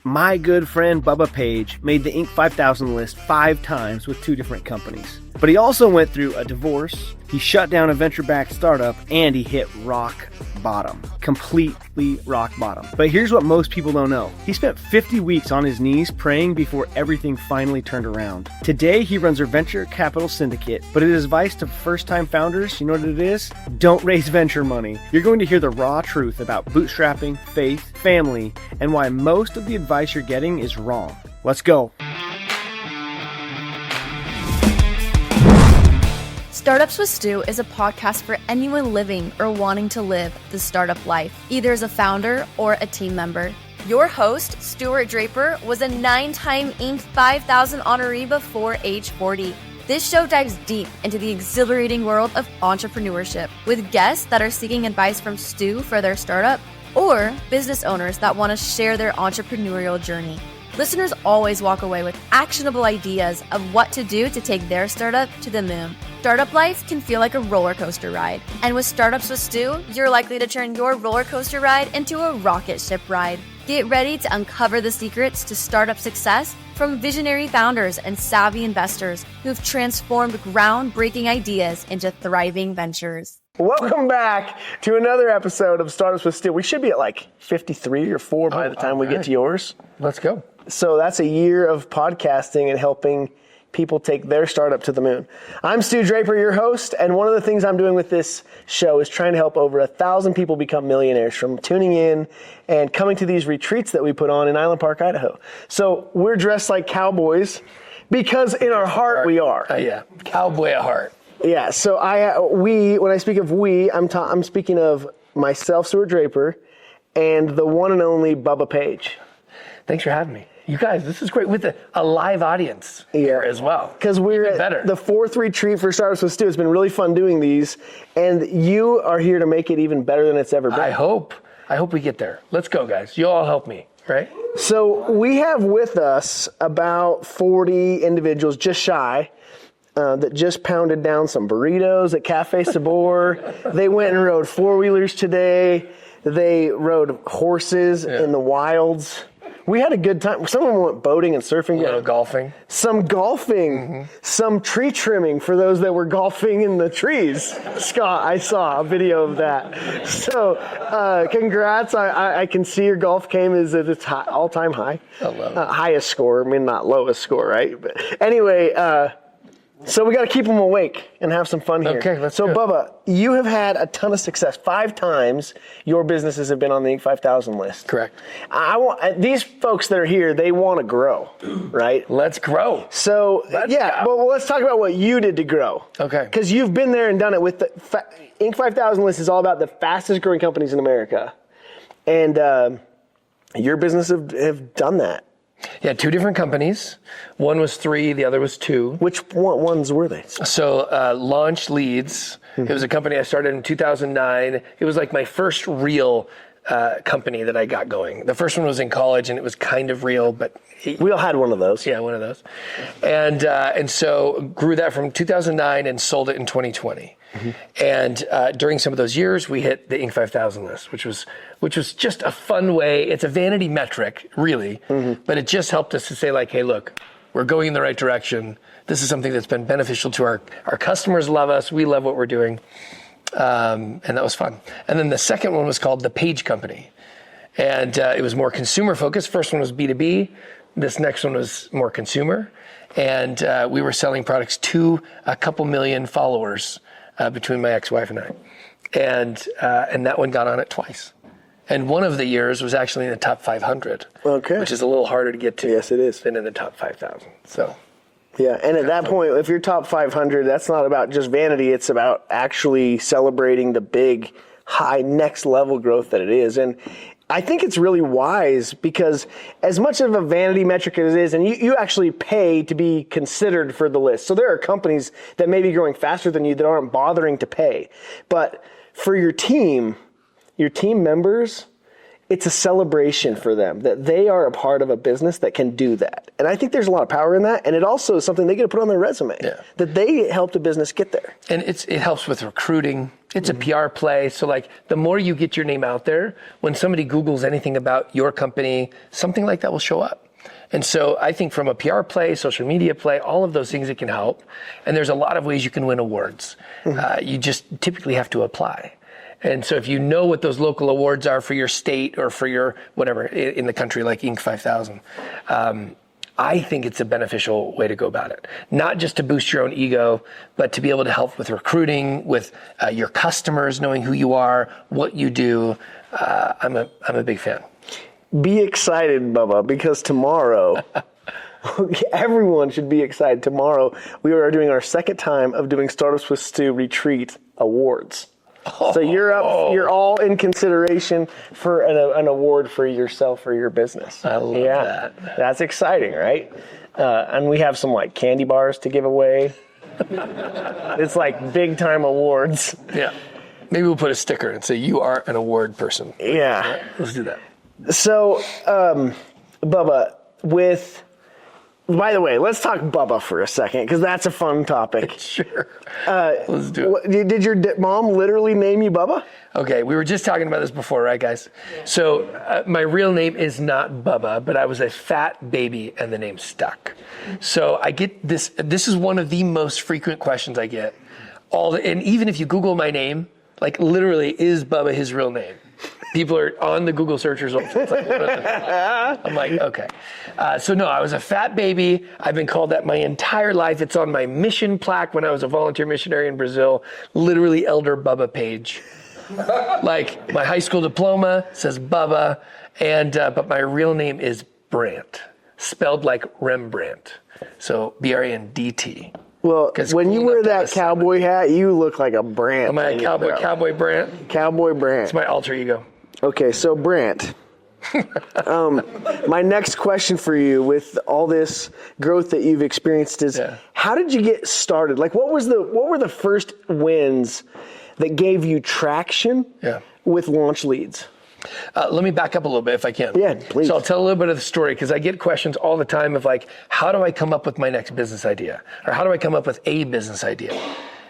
My good friend Bubba Page made the Inc. 5000 list 5 times with 2 different companies. But he also went through a divorce, he shut down a venture-backed startup, and he hit rock bottom. Completely rock bottom. But here's what most people don't know. He spent 50 weeks on his knees praying before everything finally turned around. Today, he runs a venture capital syndicate, but his advice to first-time founders, you know what it is? Don't raise venture money. You're going to hear the raw truth about bootstrapping, faith, family, and why most of the advice you're getting is wrong. Let's go. Startups with Stu is a podcast for anyone living or wanting to live the startup life, either as a founder or a team member. Your host, Stuart Draper, was a 9-time Inc. 5000 honoree before age 40. This show dives deep into the exhilarating world of entrepreneurship with guests that are seeking advice from Stu for their startup or business owners that want to share their entrepreneurial journey. Listeners always walk away with actionable ideas of what to do to take their startup to the moon. Startup life can feel like a roller coaster ride. And with Startups with Stu, you're likely to turn your roller coaster ride into a rocket ship ride. Get ready to uncover the secrets to startup success from visionary founders and savvy investors who've transformed groundbreaking ideas into thriving ventures. Welcome back to another episode of Startups with Stu. We should be at like 53 or 4 by the time we get to yours. Let's go. So that's a year of podcasting and helping people take their startup to the moon. I'm Stu Draper, your host, and one of the things I'm doing with this show is trying to help over 1,000 people become millionaires from tuning in and coming to these retreats that we put on in Island Park, Idaho. So we're dressed like cowboys because in our heart we are. Yeah, cowboy at heart. Yeah, so when I speak of we, I'm speaking of myself, Stuart Draper, and the one and only Bubba Page. Thanks for having me. You guys, this is great with a live audience here as well. Because we're at the 4th retreat for Startups with Stu. It's been really fun doing these, and you are here to make it even better than it's ever been. I hope we get there. Let's go, guys. You all help me, right? So we have with us about 40 individuals, just shy, that just pounded down some burritos at Cafe Sabor. They went and rode 4-wheelers today. They rode horses in the wilds. We had a good time. Someone went boating and surfing. A little golfing. Some golfing. Some tree trimming for those that were golfing in the trees. Scott, I saw a video of that. So congrats. I can see your golf game is at its all-time high. I love it. Highest score. I mean, not lowest score, right? But anyway, so we got to keep them awake and have some fun here. Okay, let's go. So, Bubba, you have had a ton of success. 5 times your businesses have been on the Inc. 5000 list. Correct. These folks that are here, they want to grow, right? Let's grow. So, well, let's talk about what you did to grow. Okay. Because you've been there and done it with the Inc. 5000 list is all about the fastest growing companies in America. And your business have done that. Yeah, 2 different companies. One was 3, the other was 2. Which ones were they? So Launch Leads. It was a company I started in 2009. It was like my first real company that I got going. The first one was in college, and it was kind of real, but we all had one of those. Yeah, one of those. And so grew that from 2009 and sold it in 2020. And during some of those years, we hit the Inc. 5000 list, which was just a fun way. It's a vanity metric, really, but it just helped us to say, like, hey, look, we're going in the right direction. This is something that's been beneficial to our customers. Love us. We love what we're doing. And that was fun. And then the second one was called the Page Company. And it was more consumer focused. First one was B2B. This next one was more consumer. And we were selling products to a couple million followers between my ex-wife and I. And that one got on it twice. And one of the years was actually in the top 500. Okay. Which is a little harder to get to. Yes, it is. Than in the top 5,000. So. Yeah, and at that point, if you're top 500, that's not about just vanity. It's about actually celebrating the big, high, next level growth that it is. And I think it's really wise because as much of a vanity metric as it is, and you actually pay to be considered for the list. So there are companies that may be growing faster than you that aren't bothering to pay. But for your team members, it's a celebration for them that they are a part of a business that can do that. And I think there's a lot of power in that. And it also is something they get to put on their resume, that they helped a business get there. And it helps with recruiting. It's a PR play. So like the more you get your name out there, when somebody Googles anything about your company, something like that will show up. And so I think from a PR play, social media play, all of those things, it can help. And there's a lot of ways you can win awards. You just typically have to apply. And so if you know what those local awards are for your state or for your whatever in the country, like Inc. 5000, I think it's a beneficial way to go about it. Not just to boost your own ego, but to be able to help with recruiting, with your customers knowing who you are, what you do. I'm a big fan. Be excited, Bubba, because tomorrow, everyone should be excited. Tomorrow, we are doing our second time of doing Startups with Stu Retreat Awards. So you're up. You're all in consideration for an award for yourself or your business. I love that. That's exciting, right? And we have some like candy bars to give away. It's like big time awards. Yeah. Maybe we'll put a sticker and say you are an award person. Yeah. Right, let's do that. So, Bubba, by the way, let's talk Bubba for a second, because that's a fun topic. Sure. Let's do it. Did your mom literally name you Bubba? Okay, we were just talking about this before, right, guys? So my real name is not Bubba, but I was a fat baby and the name stuck. So I get this. This is one of the most frequent questions I get. And even if you Google my name, like literally, is Bubba his real name? People are on the Google search results. It's like, I'm like, okay. So no, I was a fat baby. I've been called that my entire life. It's on my mission plaque when I was a volunteer missionary in Brazil. Literally, Elder Bubba Page. Like my high school diploma says Bubba, but my real name is Brandt, spelled like Rembrandt. So Brandt. Well, when you wear that cowboy hat, you look like a Brandt. Am I a cowboy Brandt? Cowboy Brandt. It's my alter ego. Okay, so Brandt, my next question for you with all this growth that you've experienced is, how did you get started? Like, what were the first wins that gave you traction with launch leads? Let me back up a little bit if I can. Yeah, please. So I'll tell a little bit of the story, because I get questions all the time of like, how do I come up with my next business idea? Or how do I come up with a business idea?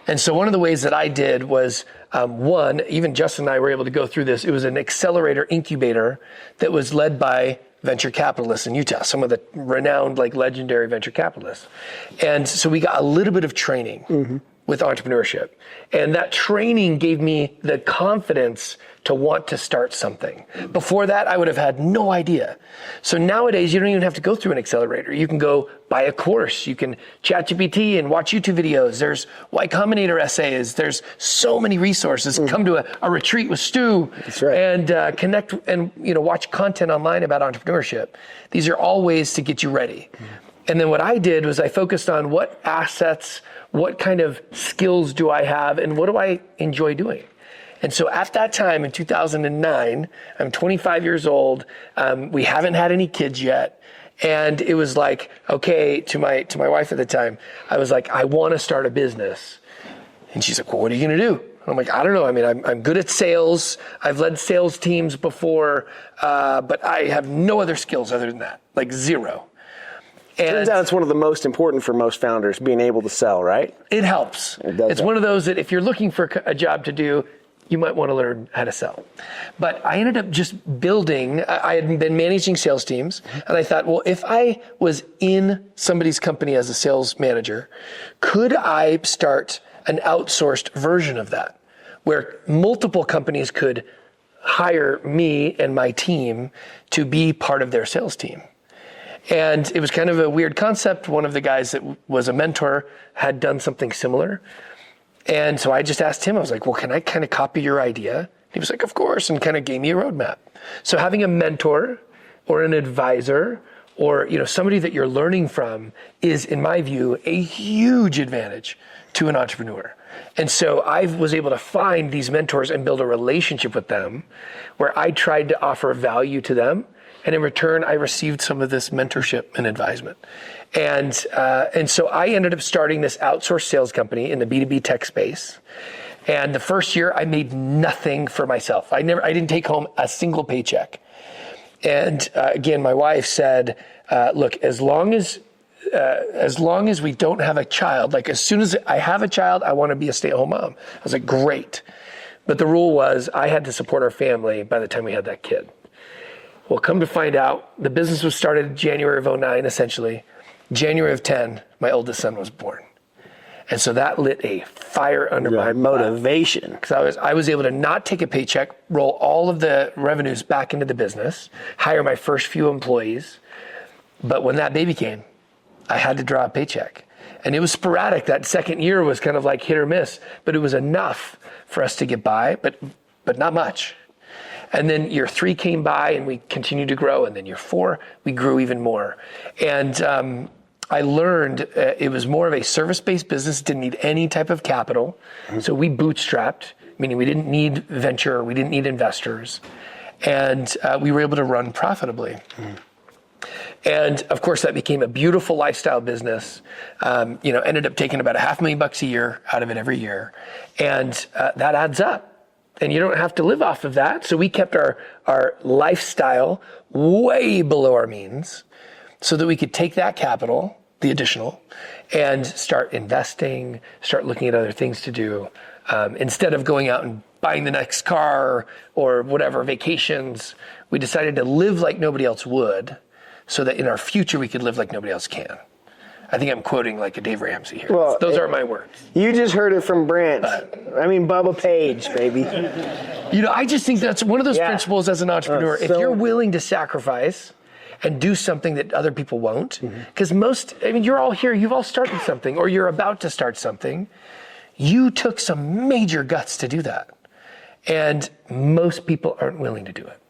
And so one of the ways that I did was, even Justin and I were able to go through this. It was an accelerator incubator that was led by venture capitalists in Utah, some of the renowned, like legendary venture capitalists. And so we got a little bit of training with entrepreneurship. And that training gave me the confidence to want to start something. Before that, I would have had no idea. So nowadays, you don't even have to go through an accelerator. You can go buy a course. You can ChatGPT and watch YouTube videos. There's Y Combinator essays. There's so many resources. Come to a retreat with Stu. That's right. And connect and watch content online about entrepreneurship. These are all ways to get you ready. And then what I did was I focused on what assets, what kind of skills do I have, and what do I enjoy doing? And so at that time in 2009, I'm 25 years old. We haven't had any kids yet. And it was like, okay, to my wife at the time, I was like, I want to start a business. And she's like, well, what are you going to do? And I'm like, I don't know. I mean, I'm good at sales. I've led sales teams before, but I have no other skills other than that, like zero. And turns out it's one of the most important for most founders, being able to sell, right? It helps. It's one of those that if you're looking for a job to do, you might want to learn how to sell. But I ended up just building, I had been managing sales teams, and I thought, well, if I was in somebody's company as a sales manager, could I start an outsourced version of that, where multiple companies could hire me and my team to be part of their sales team? And it was kind of a weird concept. One of the guys that was a mentor had done something similar. And so I just asked him, I was like, well, can I kind of copy your idea? He was like, of course, and kind of gave me a roadmap. So having a mentor or an advisor or somebody that you're learning from is, in my view, a huge advantage to an entrepreneur. And so I was able to find these mentors and build a relationship with them where I tried to offer value to them. And in return, I received some of this mentorship and advisement. And so I ended up starting this outsourced sales company in the B2B tech space. And the first year I made nothing for myself. I didn't take home a single paycheck. And again, my wife said, look, as long as we don't have a child, like as soon as I have a child, I want to be a stay-at-home mom. I was like, great. But the rule was I had to support our family by the time we had that kid. Well, come to find out, the business was started January of 2009, essentially. January of 10, my oldest son was born. And so that lit a fire under my motivation. Because I was able to not take a paycheck, roll all of the revenues back into the business, hire my first few employees. But when that baby came, I had to draw a paycheck. And it was sporadic. That second year was kind of like hit or miss, but it was enough for us to get by, but not much. And then year 3 came by and we continued to grow. And then year 4, we grew even more. And I learned it was more of a service-based business, didn't need any type of capital. So we bootstrapped, meaning we didn't need venture, we didn't need investors. And we were able to run profitably. And of course, that became a beautiful lifestyle business. Ended up taking about $500,000 a year out of it every year. And that adds up. And you don't have to live off of that. So we kept our lifestyle way below our means so that we could take that capital, the additional, and start investing, start looking at other things to do. Instead of going out and buying the next car or whatever, vacations, we decided to live like nobody else would so that in our future we could live like nobody else can. I think I'm quoting like a Dave Ramsey here. Well, those aren't my words. You just heard it from Brandt. Bubba Page, baby. I just think that's one of those principles as an entrepreneur. If you're willing to sacrifice and do something that other people won't, because you're all here, you've all started something or you're about to start something. You took some major guts to do that. And most people aren't willing to do it.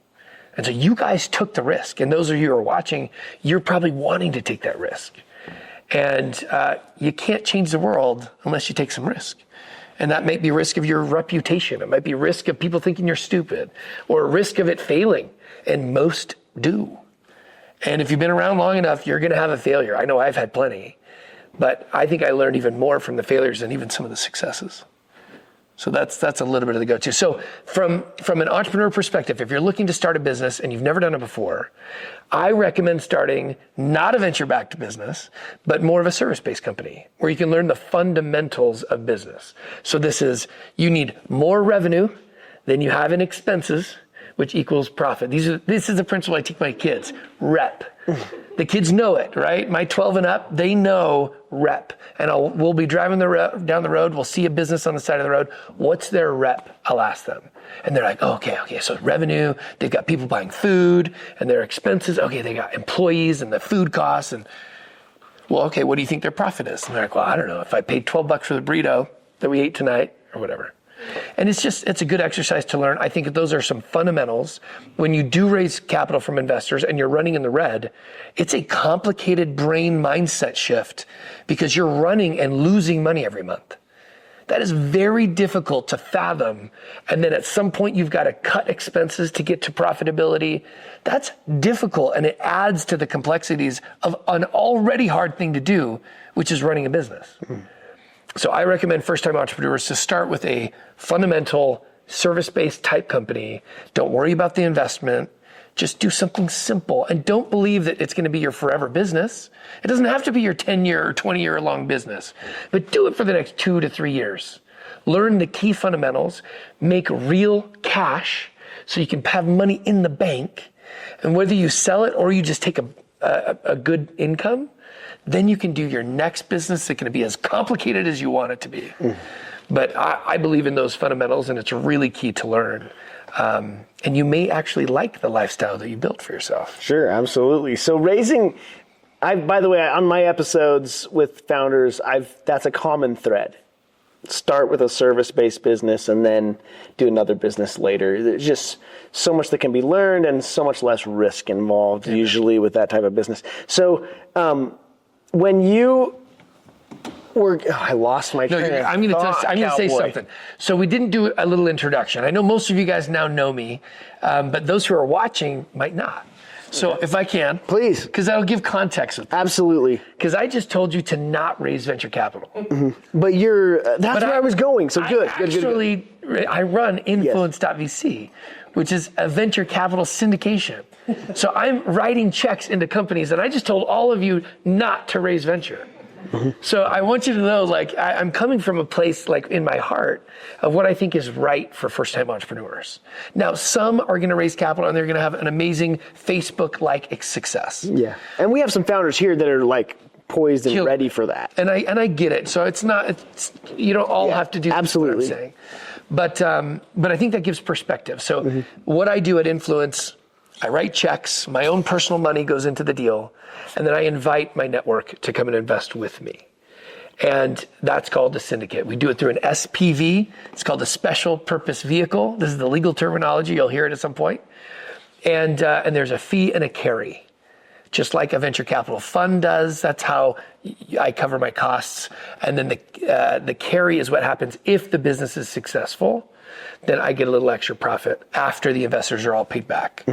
And so you guys took the risk. And those of you who are watching, you're probably wanting to take that risk. And you can't change the world unless you take some risk. And that might be risk of your reputation. It might be risk of people thinking you're stupid or risk of it failing. And most do. And if you've been around long enough, you're going to have a failure. I know I've had plenty. But I think I learned even more from the failures than even some of the successes. So that's a little bit of the go-to. So from an entrepreneur perspective, if you're looking to start a business and you've never done it before, I recommend starting not a venture-backed business, but more of a service-based company where you can learn the fundamentals of business. So this is, you need more revenue than you have in expenses, which equals profit. This is the principle I teach my kids, rep. The kids know it, right? My 12 and up, they know rep. And we'll be driving down the road. We'll see a business on the side of the road. What's their rep? I'll ask them. And they're like, okay. So revenue, they've got people buying food and their expenses. Okay, they got employees and the food costs. And well, okay, what do you think their profit is? And they're like, well, I don't know. If I paid $12 for the burrito that we ate tonight or whatever. And it's a good exercise to learn. I think those are some fundamentals. When you do raise capital from investors and you're running in the red, it's a complicated brain mindset shift because you're running and losing money every month. That is very difficult to fathom. And then at some point you've got to cut expenses to get to profitability. That's difficult and it adds to the complexities of an already hard thing to do, which is running a business. Mm-hmm. So I recommend first-time entrepreneurs to start with a fundamental service-based type company. Don't worry about the investment. Just do something simple. And don't believe that it's going to be your forever business. It doesn't have to be your 10-year or 20-year long business. But do it for the next 2 to 3 years. Learn the key fundamentals. Make real cash so you can have money in the bank. And whether you sell it or you just take a good income, then you can do your next business that can be as complicated as you want it to be. But I believe in those fundamentals, and it's really key to learn. And you may actually like the lifestyle that you built for yourself. Sure, absolutely. So by the way, on my episodes with founders, that's a common thread. Start with a service-based business and then do another business later. There's just so much that can be learned and so much less risk involved usually with that type of business. So, when you were, I lost my train of thought. I'm going to say something. So we didn't do a little introduction. I know most of you guys now know me, but those who are watching might not. So if I can. Please. Because that'll give context. Absolutely. Because I just told you to not raise venture capital. Mm-hmm. But that's where I was going. So good. I run Influence.VC, which is a venture capital syndication. So I'm writing checks into companies, and I just told all of you not to raise venture. So I want you to know, like, I'm coming from a place, like, in my heart of what I think is right for first-time entrepreneurs. Now, some are going to raise capital and they're going to have an amazing Facebook-like success. Yeah. And we have some founders here that are like poised and ready for that. And I get it. So you don't all have to do absolutely. what I'm saying. But I think that gives perspective. So what I do at Influence, I write checks, my own personal money goes into the deal, and then I invite my network to come and invest with me. And that's called a syndicate. We do it through an SPV. It's called a special purpose vehicle. This is the legal terminology. You'll hear it at some point. And there's a fee and a carry. Just like a venture capital fund does, that's how I cover my costs. And then the carry is what happens if the business is successful. Then I get a little extra profit after the investors are all paid back.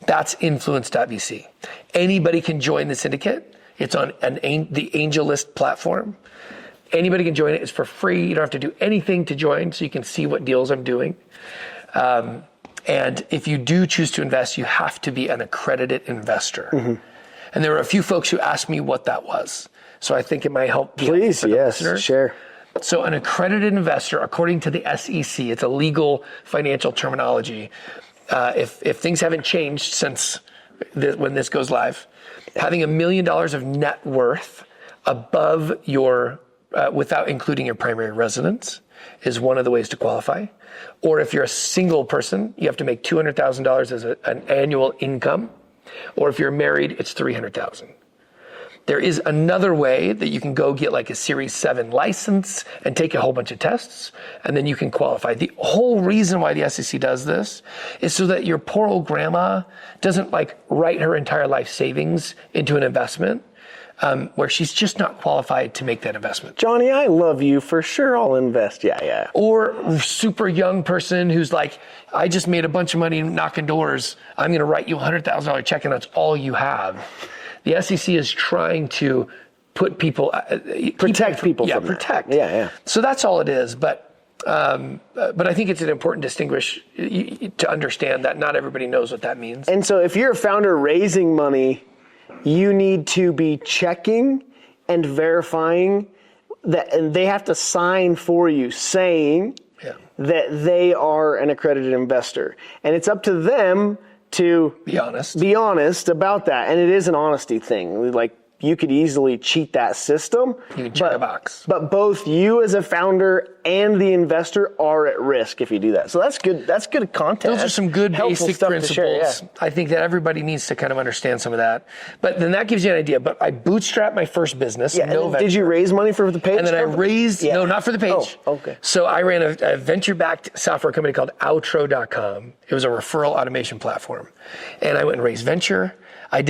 That's influence.vc. Anybody can join the syndicate. It's on the AngelList platform. Anybody can join it. It's for free. You don't have to do anything to join, so you can see what deals I'm doing. And if you do choose to invest, you have to be an accredited investor. And there were a few folks who asked me what that was. So I think it might help. Please, yes, share. So an accredited investor, according to the SEC, it's a legal financial terminology. If things haven't changed since when this goes live, having $1 million of net worth above your, without including your primary residence, is one of the ways to qualify. Or if you're a single person, you have to make $200,000 as an annual income. Or if you're married, it's $300,000. There is another way that you can go get like a Series 7 license and take a whole bunch of tests, and then you can qualify. The whole reason why the SEC does this is so that your poor old grandma doesn't like write her entire life savings into an investment where she's just not qualified to make that investment. Johnny, I love you. For sure I'll invest. Yeah. Or super young person who's like, I just made a bunch of money knocking doors. I'm going to write you a $100,000 check and that's all you have. The SEC is trying to put people... protect people from protect. That. Yeah. So that's all it is. But I think it's an important distinguish to understand that not everybody knows what that means. And so if you're a founder raising money, you need to be checking and verifying that, and they have to sign for you saying that they are an accredited investor. And it's up to them to be honest about that. And it is an honesty thing. Like, you could easily cheat that system. You can check a box. But both you as a founder and the investor are at risk if you do that. So that's good. That's good content. Those are some good basic principles. Share, I think that everybody needs to kind of understand some of that. But then that gives you an idea. But I bootstrapped my first business. Yeah. Did you raise money for the Page? And then I raised, no, not for the Page. Oh, okay. So I ran a venture-backed software company called Outro.com. It was a referral automation platform. And I went and raised venture. I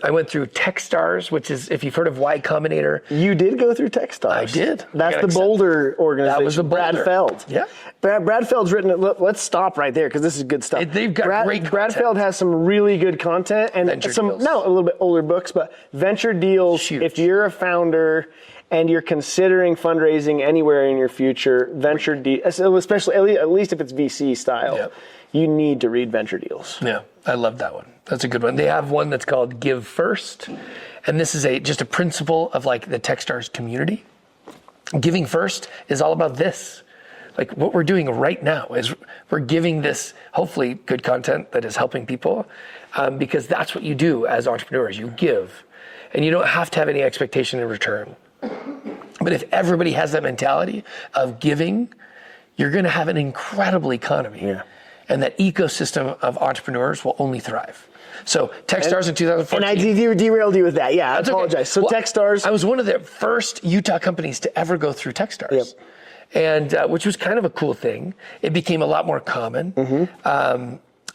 went through Techstars, which is, if you've heard of Y Combinator. You did go through Techstars. I did. That's the Boulder organization. That was the Brad Feld. Yeah. Brad Feld's written it. Let's stop right there because this is good stuff. They've got great content. Brad Feld has some really good content and venture deals. a little bit older books, but venture deals. Huge. If you're a founder and you're considering fundraising anywhere in your future, venture deals, especially at least if it's VC style, you need to read venture deals. Yeah, I love that one. That's a good one. They have one that's called Give First. And this is just a principle of like the Techstars community. Giving first is all about this. Like what we're doing right now is we're giving this hopefully good content that is helping people because that's what you do as entrepreneurs. You give and you don't have to have any expectation in return. But if everybody has that mentality of giving, you're going to have an incredible economy. Yeah. And that ecosystem of entrepreneurs will only thrive. So Techstars in 2014. And I derailed you with that. Yeah, I apologize. Okay. So Techstars. I was one of the first Utah companies to ever go through Techstars. And which was kind of a cool thing. It became a lot more common.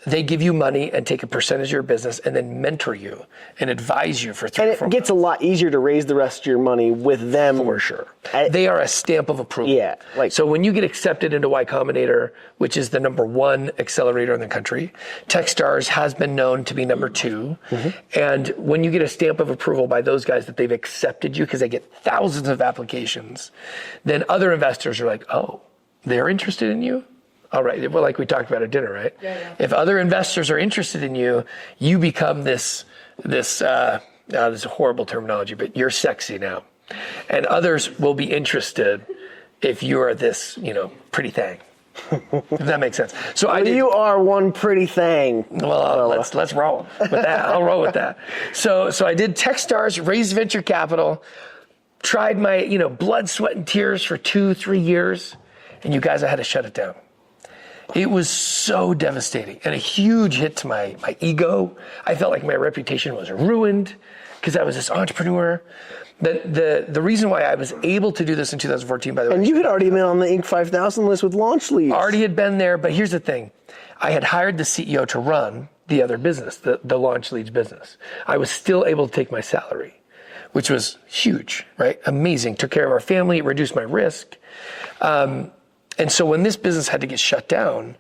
They give you money and take a percentage of your business and then mentor you and advise you for 3 or 4 months. And it gets a lot easier to raise the rest of your money with them. For sure. They are a stamp of approval. Yeah. So when you get accepted into Y Combinator, which is the #1 accelerator in the country, Techstars has been known to be #2. And when you get a stamp of approval by those guys that they've accepted you because they get thousands of applications, then other investors are like, oh, they're interested in you? All right. Well, like we talked about at dinner, right? Yeah. If other investors are interested in you, you become this is a horrible terminology, but you're sexy now. And others will be interested if you're this, pretty thing. If that makes sense. So you are one pretty thing. Well, let's roll with that. I'll roll with that. So I did Techstars, raised venture capital, tried my, blood, sweat, and tears for 2-3 years, and you guys, I had to shut it down. It was so devastating and a huge hit to my ego. I felt like my reputation was ruined because I was this entrepreneur. The reason why I was able to do this in 2014, by the way. And you had already been on the Inc. 5000 list with launch leads. Already had been there, but here's the thing. I had hired the CEO to run the other business, the launch leads business. I was still able to take my salary, which was huge, right? Amazing. Took care of our family, reduced my risk. And so when this business had to get shut down,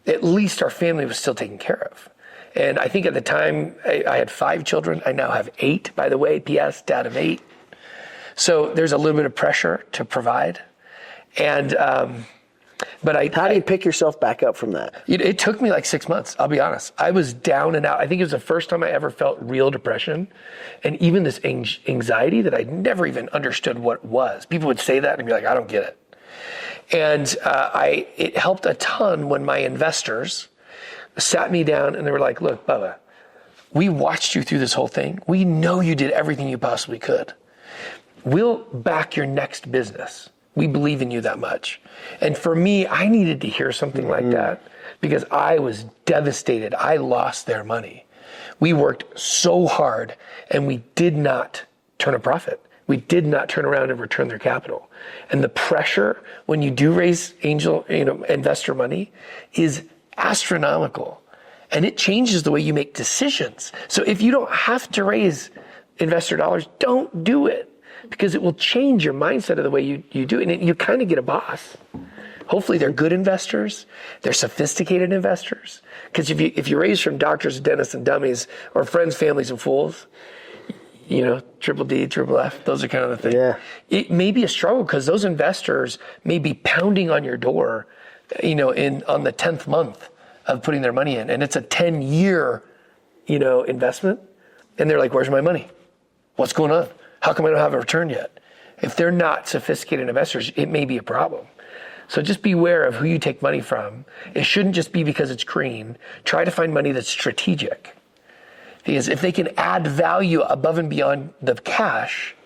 at least our family was still taken care of. And I think at the time I had 5 children. I now have 8, by the way, P.S., dad of 8. So there's a little bit of pressure to provide. And, how do you pick yourself back up from that? It took me like 6 months. I'll be honest. I was down and out. I think it was the first time I ever felt real depression and even this anxiety that I never even understood what was. People would say that and be like, I don't get it. And it helped a ton when my investors sat me down and they were like, look, Bubba, we watched you through this whole thing. We know you did everything you possibly could. We'll back your next business. We believe in you that much. And for me, I needed to hear something like that because I was devastated. I lost their money. We worked so hard and we did not turn a profit. We did not turn around and return their capital. And the pressure when you do raise angel, investor money is astronomical. And it changes the way you make decisions. So if you don't have to raise investor dollars, don't do it because it will change your mindset of the way you do it. And you kind of get a boss. Hopefully they're good investors. They're sophisticated investors. Because if you raise from doctors, dentists, and dummies, or friends, families, and fools, triple D, triple F, those are kind of the things. Yeah. It may be a struggle because those investors may be pounding on your door, on the 10th month of putting their money in. And it's a 10-year, investment. And they're like, where's my money? What's going on? How come I don't have a return yet? If they're not sophisticated investors, it may be a problem. So just beware of who you take money from. It shouldn't just be because it's green. Try to find money that's strategic. Because if they can add value above and beyond the cash,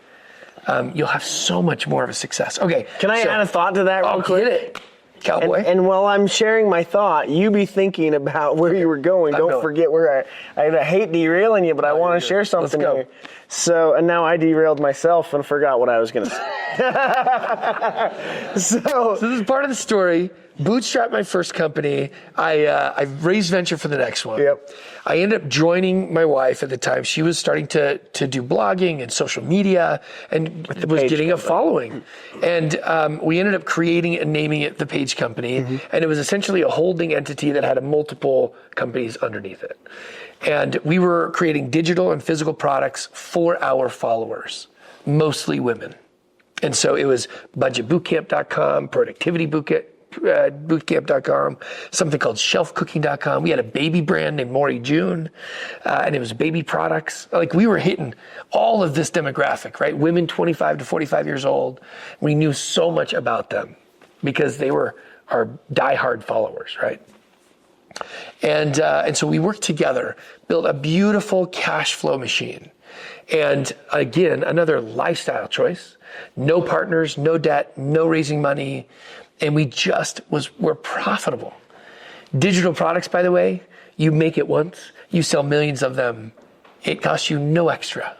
you'll have so much more of a success. Okay. Can I add a thought to that real quick? Get it, cowboy. And while I'm sharing my thought, you be thinking about where you were going. Don't forget where I hate derailing you, but I want to share something here. So, and now I derailed myself and forgot what I was going to say. So this is part of the story. Bootstrapped my first company. I raised venture for the next one. Yep. I ended up joining my wife at the time. She was starting to do blogging and social media and was getting a following. And we ended up creating and naming it the Page Company. Mm-hmm. And it was essentially a holding entity that had multiple companies underneath it. And we were creating digital and physical products for our followers, mostly women. And so it was budgetbootcamp.com, productivitybootcamp.com, something called shelfcooking.com. We had a baby brand named Maury June, and it was baby products. Like we were hitting all of this demographic, right? Women 25 to 45 years old. We knew so much about them because they were our diehard followers, right? And so we worked together, built a beautiful cash flow machine. And again, another lifestyle choice. No partners, no debt, no raising money. And we were profitable. Digital products, by the way, you make it once, you sell millions of them. It costs you no extra,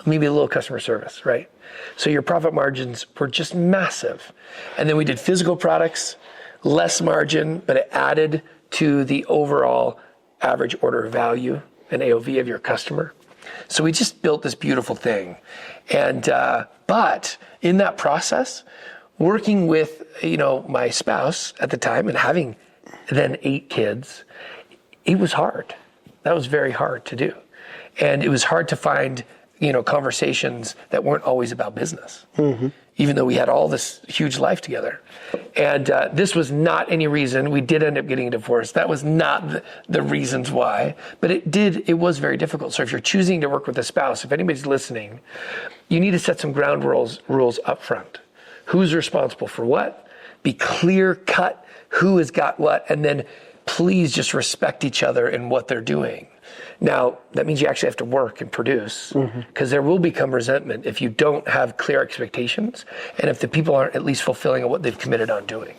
maybe a little customer service, right? So your profit margins were just massive. And then we did physical products, less margin, but it added to the overall average order value and AOV of your customer. So we just built this beautiful thing. And, but in that process, working with, my spouse at the time and having then 8 kids, it was hard. That was very hard to do. And it was hard to find, conversations that weren't always about business. Mm-hmm. even though we had all this huge life together. And this was not any reason. We did end up getting a divorce. That was not the reasons why, but it was very difficult. So if you're choosing to work with a spouse, if anybody's listening, you need to set some ground rules up front. Who's responsible for what? Be clear cut who has got what, and then please just respect each other in what they're doing. Now, that means you actually have to work and produce, because there will become resentment if you don't have clear expectations and if the people aren't at least fulfilling what they've committed on doing.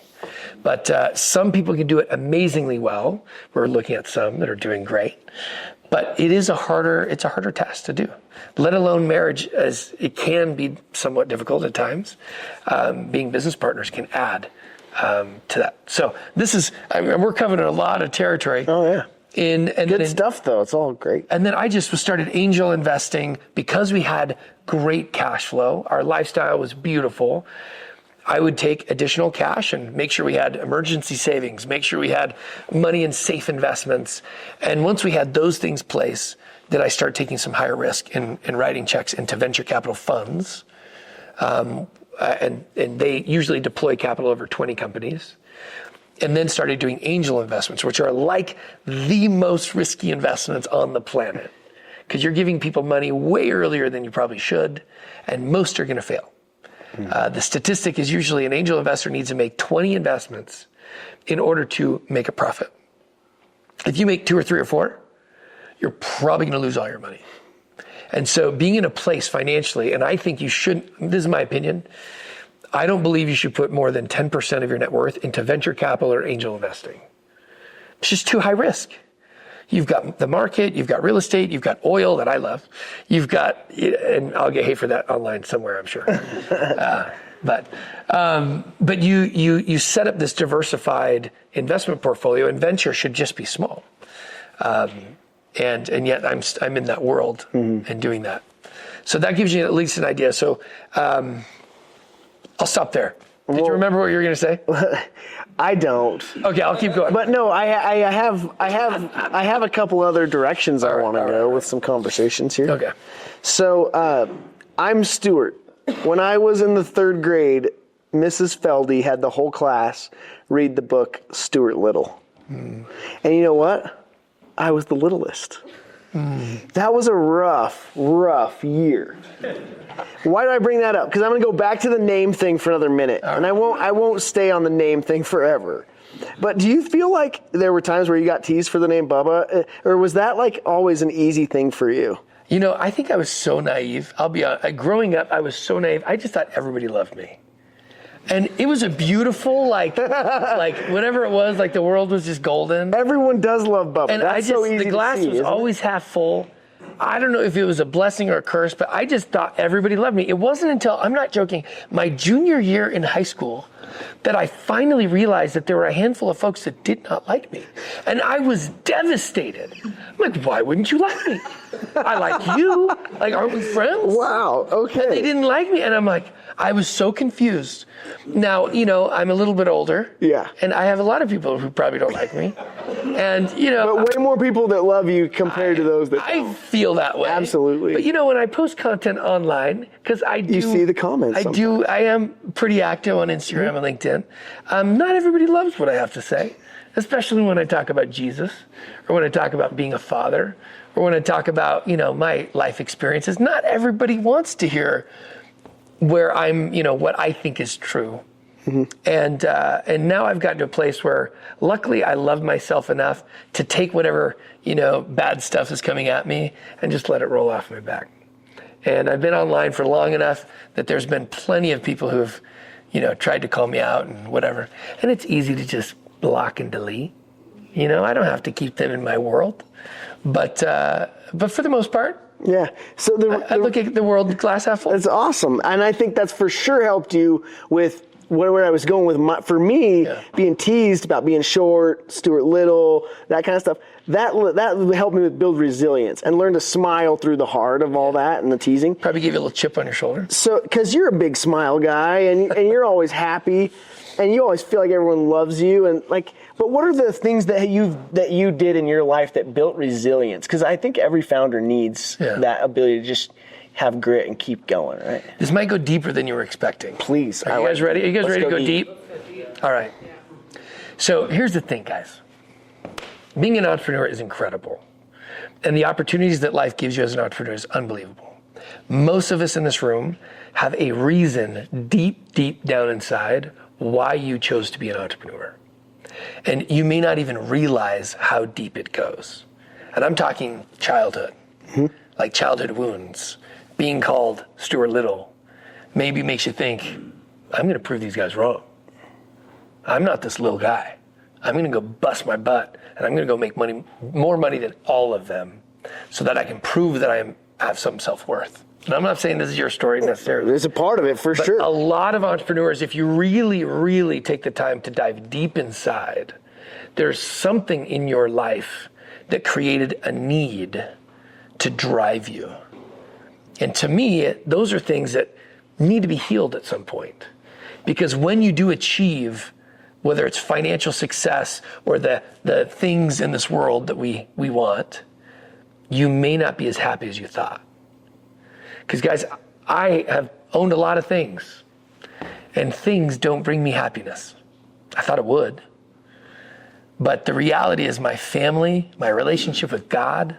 But some people can do it amazingly well. We're looking at some that are doing great. But it's a harder task to do, let alone marriage, as it can be somewhat difficult at times. Being business partners can add to that. So we're covering a lot of territory. Oh, yeah. Good stuff, though. It's all great. And then I just started angel investing because we had great cash flow. Our lifestyle was beautiful. I would take additional cash and make sure we had emergency savings, make sure we had money in safe investments. And once we had those things in place, then I started taking some higher risk in writing checks into venture capital funds. And they usually deploy capital over 20 companies. And then started doing angel investments, which are like the most risky investments on the planet, because you're giving people money way earlier than you probably should, and most are going to fail. The statistic is usually an angel investor needs to make 20 investments in order to make a profit. If you make 2 or 3 or 4, you're probably going to lose all your money. And so being in a place financially, and I think you shouldn't, this is my opinion, I don't believe you should put more than 10% of your net worth into venture capital or angel investing. It's just too high risk. You've got the market, you've got real estate, you've got oil that I love. You've got, and I'll get hate for that online somewhere, I'm sure. But you set up this diversified investment portfolio, and venture should just be small. And yet I'm in that world and doing that. So that gives you at least an idea. So, I'll stop there. Did you remember what you were going to say? I don't. Okay, I'll keep going. But no, I have a couple other directions I want to go with some conversations here. Okay. So I'm Stuart. When I was in the 3rd grade, Mrs. Feldy had the whole class read the book Stuart Little. And you know what? I was the littlest. That was a rough year. Why do I bring that up? Because I'm going to go back to the name thing for another minute, and I won't stay on the name thing forever. But do you feel like there were times where you got teased for the name Bubba, or was that like always an easy thing for you? You know, I think I was so naive. I'll be honest. Growing up, I was so naive. I just thought everybody loved me. And it was a beautiful, like whatever it was, like the world was just golden. Everyone does love Bubba. And That's so easy the glass to see, was always half full. I don't know if it was a blessing or a curse, but I just thought everybody loved me. It wasn't until, I'm not joking, my junior year in high school that I finally realized that there were a handful of folks that did not like me. And I was devastated. I'm like, why wouldn't you like me? I like you. Like, aren't we friends? Wow, okay. And they didn't like me. And I'm like, I was so confused. Now, you know, I'm a little bit older. Yeah. And I have a lot of people who probably don't like me. And, you know. But way more people that love you compared to those that I feel that way. Absolutely. But, you know, when I post content online, because I do. You see the comments. I am pretty active on Instagram and LinkedIn. Not everybody loves what I have to say, especially when I talk about Jesus, or when I talk about being a father, or when I talk about, you know, my life experiences. Not everybody wants to hear where I'm, you know, what I think is true. And now I've gotten to a place where luckily I love myself enough to take whatever, you know, bad stuff is coming at me and just let it roll off my back. And I've been online for long enough that there's been plenty of people who have, you know, tried to call me out and whatever. And it's easy to just block and delete. You know, I don't have to keep them in my world. But for the most part, yeah. So I look at the world glass half full. That's awesome. And I think that's for sure helped you with where I was going with for me, being teased about being short, Stuart Little, that kind of stuff. That helped me build resilience and learn to smile through the heart of all that and the teasing. Probably give you a little chip on your shoulder. So, because you're a big smile guy and you're always happy and you always feel like everyone loves you and like. But what are the things that you did in your life that built resilience? Because I think every founder needs that ability to just have grit and keep going, right? This might go deeper than you were expecting. Please. Are you guys ready? Are you guys ready to go deep? All right. So here's the thing, guys. Being an entrepreneur is incredible. And the opportunities that life gives you as an entrepreneur is unbelievable. Most of us in this room have a reason deep, deep down inside why you chose to be an entrepreneur. And you may not even realize how deep it goes. And I'm talking childhood, like childhood wounds. Being called Stuart Little maybe makes you think, I'm going to prove these guys wrong. I'm not this little guy. I'm going to go bust my butt, and I'm going to go make money, more money than all of them, so that I can prove that I have some self-worth. And I'm not saying this is your story necessarily. There's a part of it for sure. A lot of entrepreneurs, if you really, really take the time to dive deep inside, there's something in your life that created a need to drive you. And to me, those are things that need to be healed at some point. Because when you do achieve, whether it's financial success or the things in this world that we want, you may not be as happy as you thought. Because guys, I have owned a lot of things, and things don't bring me happiness. I thought it would. But the reality is my family, my relationship with God,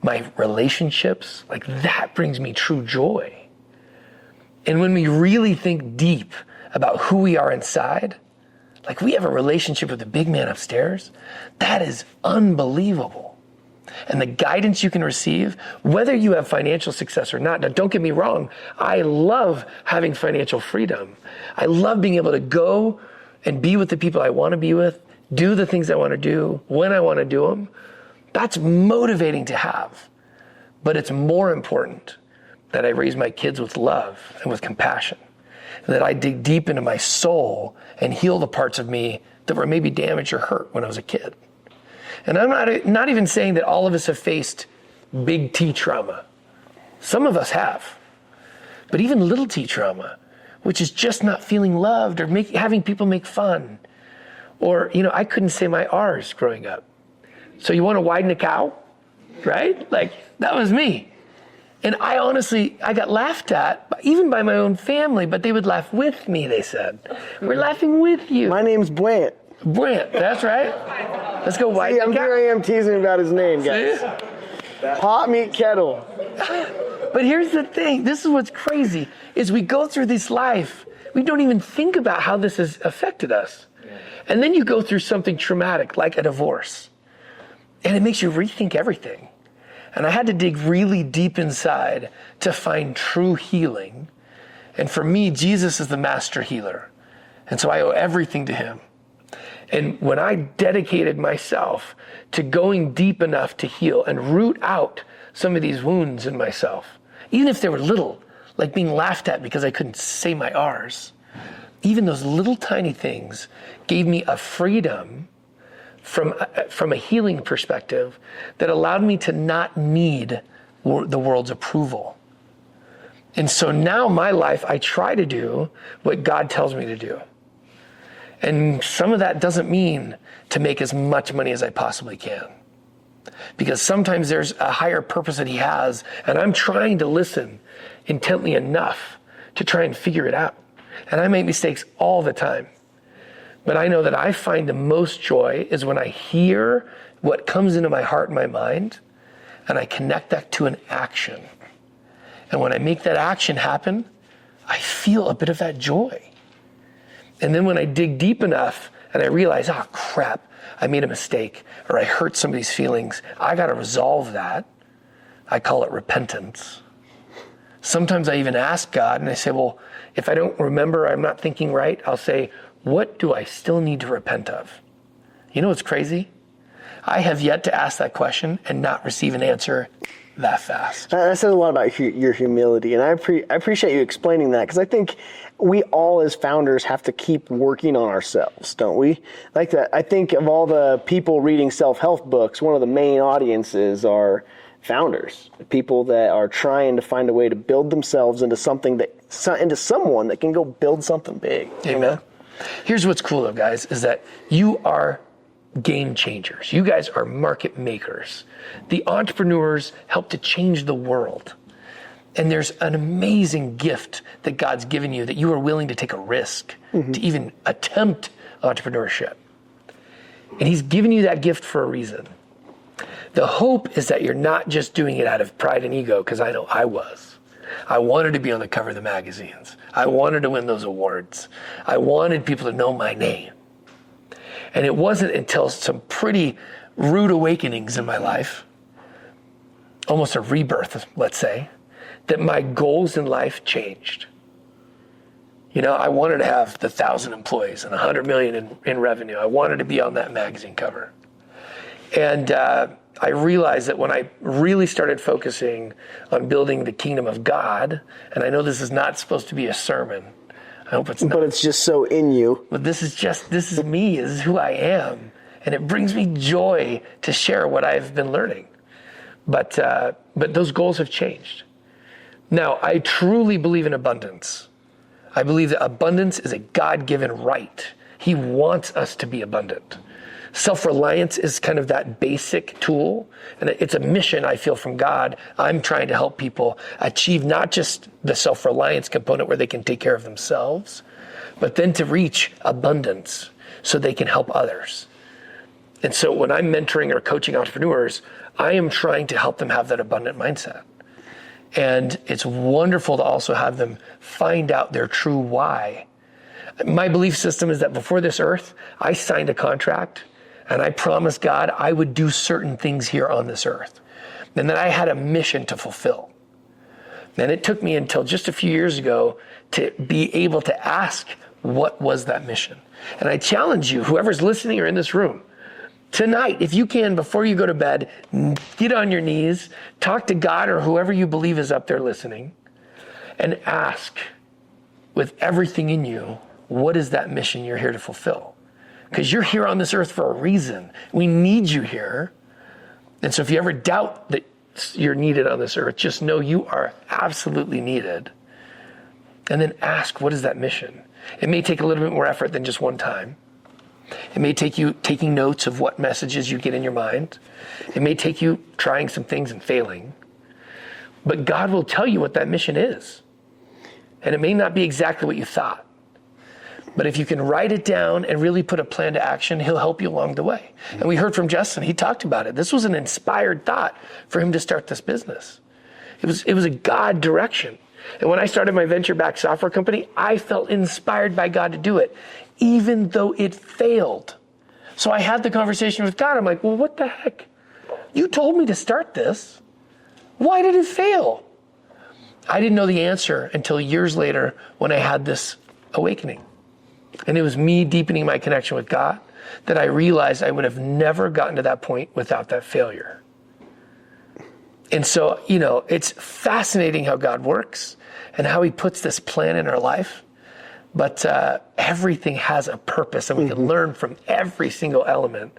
my relationships, like that brings me true joy. And when we really think deep about who we are inside, like we have a relationship with the big man upstairs, that is unbelievable. And the guidance you can receive, whether you have financial success or not. Now, don't get me wrong. I love having financial freedom. I love being able to go and be with the people I want to be with, do the things I want to do, when I want to do them. That's motivating to have. But it's more important that I raise my kids with love and with compassion, and that I dig deep into my soul and heal the parts of me that were maybe damaged or hurt when I was a kid. And I'm not even saying that all of us have faced big T trauma. Some of us have. But even little T trauma, which is just not feeling loved or having people make fun. Or, I couldn't say my R's growing up. So you want to widen a cow? Right? Like, that was me. And I got laughed at, even by my own family, but they would laugh with me, they said. We're laughing with you. My name's Brandt. Brandt, that's right. Let's go widen the cow. Here I am teasing about his name, guys. Pot, meat, kettle. But here's the thing. This is what's crazy, is we go through this life. We don't even think about how this has affected us. And then you go through something traumatic, like a divorce. And it makes you rethink everything. And I had to dig really deep inside to find true healing. And for me, Jesus is the master healer. And so I owe everything to him. And when I dedicated myself to going deep enough to heal and root out some of these wounds in myself, even if they were little, like being laughed at because I couldn't say my R's, even those little tiny things gave me a freedom from a healing perspective that allowed me to not need the world's approval. And so now my life, I try to do what God tells me to do. And some of that doesn't mean to make as much money as I possibly can. Because sometimes there's a higher purpose that he has, and I'm trying to listen intently enough to try and figure it out. And I make mistakes all the time. But I know that I find the most joy is when I hear what comes into my heart and my mind, and I connect that to an action. And when I make that action happen, I feel a bit of that joy. And then when I dig deep enough and I realize, oh crap, I made a mistake or I hurt somebody's feelings, I got to resolve that. I call it repentance. Sometimes I even ask God and I say, well, if I don't remember, I'm not thinking right, I'll say, what do I still need to repent of? You know what's crazy? I have yet to ask that question and not receive an answer that fast. That says a lot about your humility, and I appreciate you explaining that, because I think we all as founders have to keep working on ourselves, don't we? Like that. I think of all the people reading self-help books, one of the main audiences are founders, people that are trying to find a way to build themselves into someone that can go build something big. Amen. You know? Here's what's cool though, guys, is that you are game changers. You guys are market makers. The entrepreneurs help to change the world. And there's an amazing gift that God's given you that you are willing to take a risk to even attempt entrepreneurship. And he's given you that gift for a reason. The hope is that you're not just doing it out of pride and ego, because I know I was. I wanted to be on the cover of the magazines. I wanted to win those awards. I wanted people to know my name. And it wasn't until some pretty rude awakenings in my life, almost a rebirth, let's say, that my goals in life changed. You know, I wanted to have the 1,000 employees and 100 million in revenue. I wanted to be on that magazine cover. And I realized that when I really started focusing on building the kingdom of God, and I know this is not supposed to be a sermon. I hope it's not. But it's just so in you. But this is me. This is who I am. And it brings me joy to share what I've been learning. But those goals have changed. Now, I truly believe in abundance. I believe that abundance is a God-given right. He wants us to be abundant. Self-reliance is kind of that basic tool, and it's a mission I feel from God. I'm trying to help people achieve not just the self-reliance component where they can take care of themselves, but then to reach abundance so they can help others. And so when I'm mentoring or coaching entrepreneurs, I am trying to help them have that abundant mindset. And it's wonderful to also have them find out their true why. My belief system is that before this earth, I signed a contract and I promised God I would do certain things here on this earth. And that I had a mission to fulfill. And it took me until just a few years ago to be able to ask, what was that mission? And I challenge you, whoever's listening or in this room, tonight, if you can, before you go to bed, get on your knees, talk to God or whoever you believe is up there listening, and ask with everything in you, what is that mission you're here to fulfill? Because you're here on this earth for a reason. We need you here. And so if you ever doubt that you're needed on this earth, just know you are absolutely needed. And then ask, what is that mission? It may take a little bit more effort than just one time. It may take you taking notes of what messages you get in your mind. It may take you trying some things and failing. But God will tell you what that mission is. And it may not be exactly what you thought. But if you can write it down and really put a plan to action, he'll help you along the way. And we heard from Justin, he talked about it. This was an inspired thought for him to start this business. It was a God direction. And when I started my venture-backed software company, I felt inspired by God to do it, even though it failed. So I had the conversation with God. I'm like, well, what the heck? You told me to start this. Why did it fail? I didn't know the answer until years later when I had this awakening. And it was me deepening my connection with God that I realized I would have never gotten to that point without that failure. And so, you know, it's fascinating how God works and how he puts this plan in our life. But everything has a purpose, and we can learn from every single element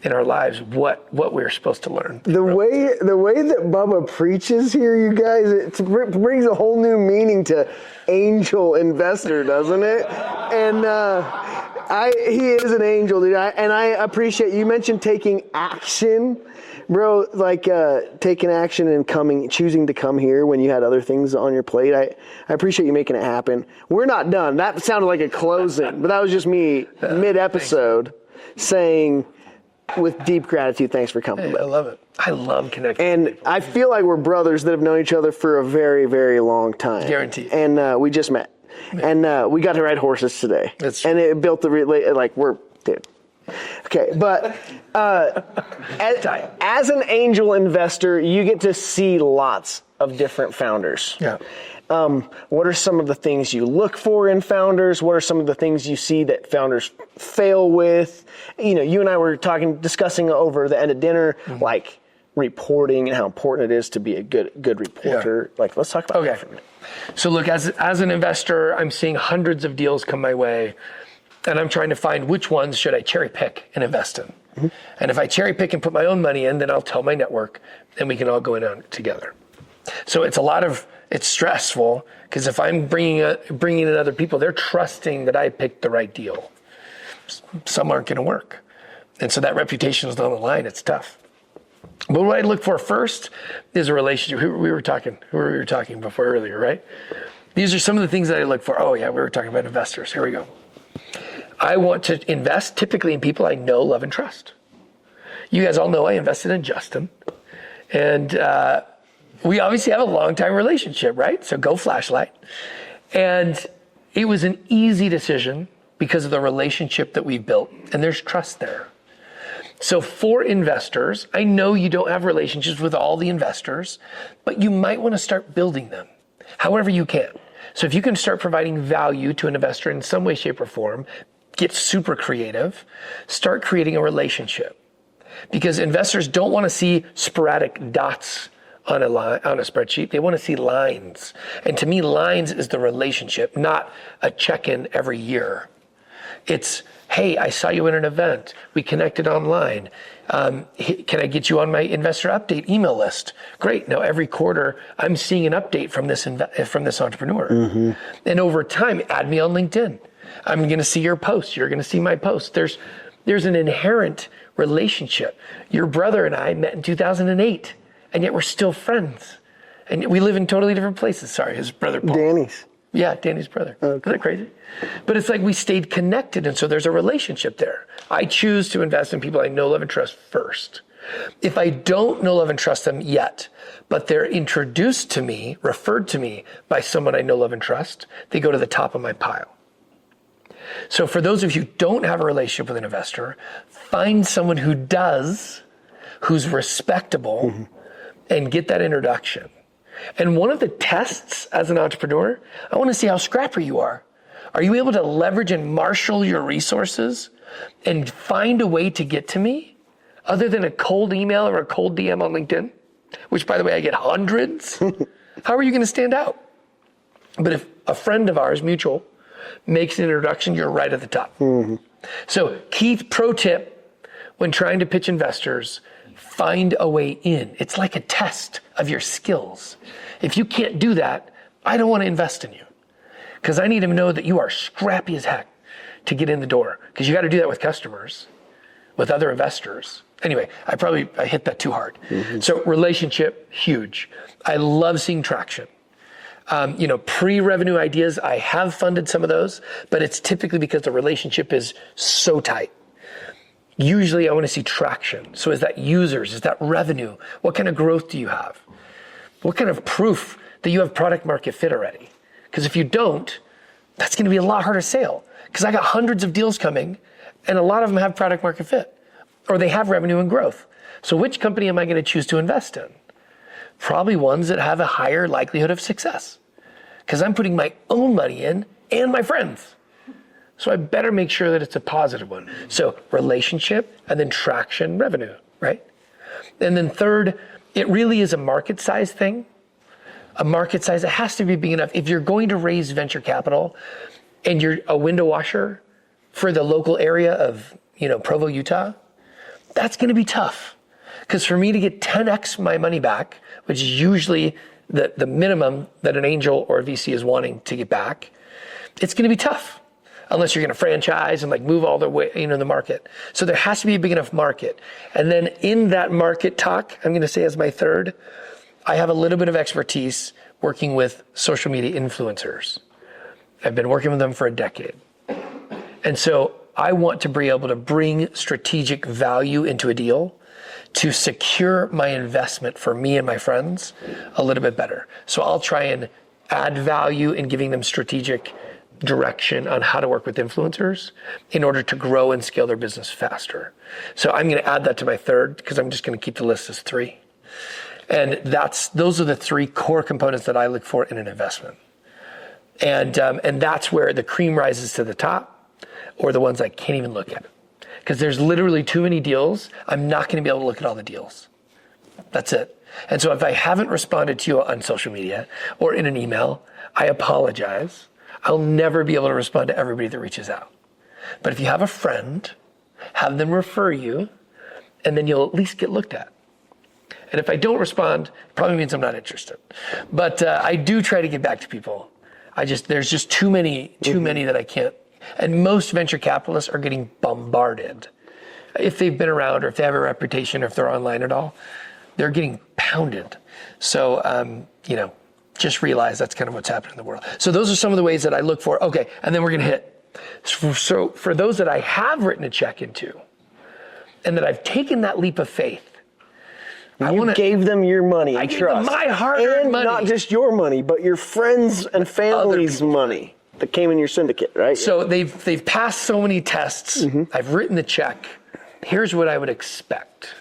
in our lives what we're supposed to learn. The way that Bubba preaches here, you guys, it brings a whole new meaning to angel investor, doesn't it? And he is an angel, dude. And I appreciate you mentioned taking action, bro. Like taking action and choosing to come here when you had other things on your plate. I appreciate you making it happen. We're not done. That sounded like a closing, but that was just me mid-episode saying, with deep gratitude, thanks for coming. Hey, I love it. I love connecting. And I feel like we're brothers that have known each other for a very, very long time. Guaranteed. And we just met. And we got to ride horses today. And it built the dude. Okay, but as an angel investor, you get to see lots of different founders. Yeah. What are some of the things you look for in founders? What are some of the things you see that founders fail with? You know, you and I were discussing over the end of dinner, like reporting and how important it is to be a good reporter. Yeah. Like, let's talk about that for a minute. So look, as an investor, I'm seeing hundreds of deals come my way, and I'm trying to find which ones should I cherry pick and invest in. And if I cherry pick and put my own money in, then I'll tell my network, and we can all go in on it together. So it's stressful, because if I'm bringing in other people, they're trusting that I picked the right deal. Some aren't going to work. And so that reputation is on the line. It's tough. But what I look for first is a relationship. Who we were talking before earlier, right? These are some of the things that I look for. Oh yeah, we were talking about investors. Here we go. I want to invest typically in people I know, love, and trust. You guys all know I invested in Justin. And we obviously have a long-time relationship, right? So go Flashlight. And it was an easy decision because of the relationship that we built. And there's trust there. So for investors, I know you don't have relationships with all the investors, but you might want to start building them however you can. So if you can start providing value to an investor in some way, shape, or form, get super creative, start creating a relationship. Because investors don't want to see sporadic dots on a spreadsheet. They want to see lines. And to me, lines is the relationship, not a check-in every year. It's, hey, I saw you in an event. We connected online. Can I get you on my investor update email list? Great. Now every quarter, I'm seeing an update from this entrepreneur. Mm-hmm. And over time, add me on LinkedIn. I'm going to see your post. You're going to see my post. There's an inherent relationship. Your brother and I met in 2008, and yet we're still friends. And we live in totally different places. Sorry, his brother Paul. Danny's. Yeah, Danny's brother. Okay. Isn't that crazy? But it's like we stayed connected, and so there's a relationship there. I choose to invest in people I know, love, and trust first. If I don't know, love, and trust them yet, but they're introduced to me, referred to me by someone I know, love, and trust, they go to the top of my pile. So for those of you who don't have a relationship with an investor, find someone who does, who's respectable, mm-hmm. and get that introduction. And one of the tests as an entrepreneur, I want to see how scrappy you are. Are you able to leverage and marshal your resources and find a way to get to me other than a cold email or a cold DM on LinkedIn, which, by the way, I get hundreds? How are you going to stand out? But if a friend of ours, mutual, makes an introduction, you're right at the top. Mm-hmm. So Keith, pro tip, when trying to pitch investors, find a way in. It's like a test of your skills. If you can't do that, I don't want to invest in you because I need to know that you are scrappy as heck to get in the door, because you got to do that with customers, with other investors. Anyway, I hit that too hard. Mm-hmm. So relationship, huge. I love seeing traction. Pre-revenue ideas, I have funded some of those, but it's typically because the relationship is so tight. Usually I want to see traction. So is that users? Is that revenue? What kind of growth do you have? What kind of proof that you have product market fit already? Because if you don't, that's going to be a lot harder sale. Because I got hundreds of deals coming and a lot of them have product market fit or they have revenue and growth. So which company am I going to choose to invest in? Probably ones that have a higher likelihood of success because I'm putting my own money in and my friends. So I better make sure that it's a positive one. So relationship and then traction, revenue, right? And then third, it really is a market size thing. A market size, it has to be big enough. If you're going to raise venture capital and you're a window washer for the local area of, Provo, Utah, that's going to be tough. Because for me to get 10x my money back, which is usually the minimum that an angel or a VC is wanting to get back, it's going to be tough. Unless you're going to franchise and move all the way, the market. So there has to be a big enough market. And then in that market talk, I'm going to say as my third, I have a little bit of expertise working with social media influencers. I've been working with them for a decade. And so I want to be able to bring strategic value into a deal to secure my investment for me and my friends a little bit better. So I'll try and add value in giving them strategic direction on how to work with influencers in order to grow and scale their business faster. So I'm going to add that to my third because I'm just going to keep the list as 3. And those are the 3 core components that I look for in an investment. And that's where the cream rises to the top or the ones I can't even look at. Because there's literally too many deals. I'm not going to be able to look at all the deals. That's it. And so if I haven't responded to you on social media or in an email, I apologize. I'll never be able to respond to everybody that reaches out. But if you have a friend, have them refer you, and then you'll at least get looked at. And if I don't respond, it probably means I'm not interested. But I do try to get back to people. There's just too many that I can't. And most venture capitalists are getting bombarded. If they've been around or if they have a reputation or if they're online at all, they're getting pounded. So, just realize that's kind of what's happening in the world. So those are some of the ways that I look for. Okay, and then we're going to hit. So for those that I have written a check into, and that I've taken that leap of faith, You gave them your money and trust. Gave them my hard-earned money. Not just your money, but your friends and family's money that came in your syndicate, right? So they've passed so many tests. I've written the check. Here's what I would expect.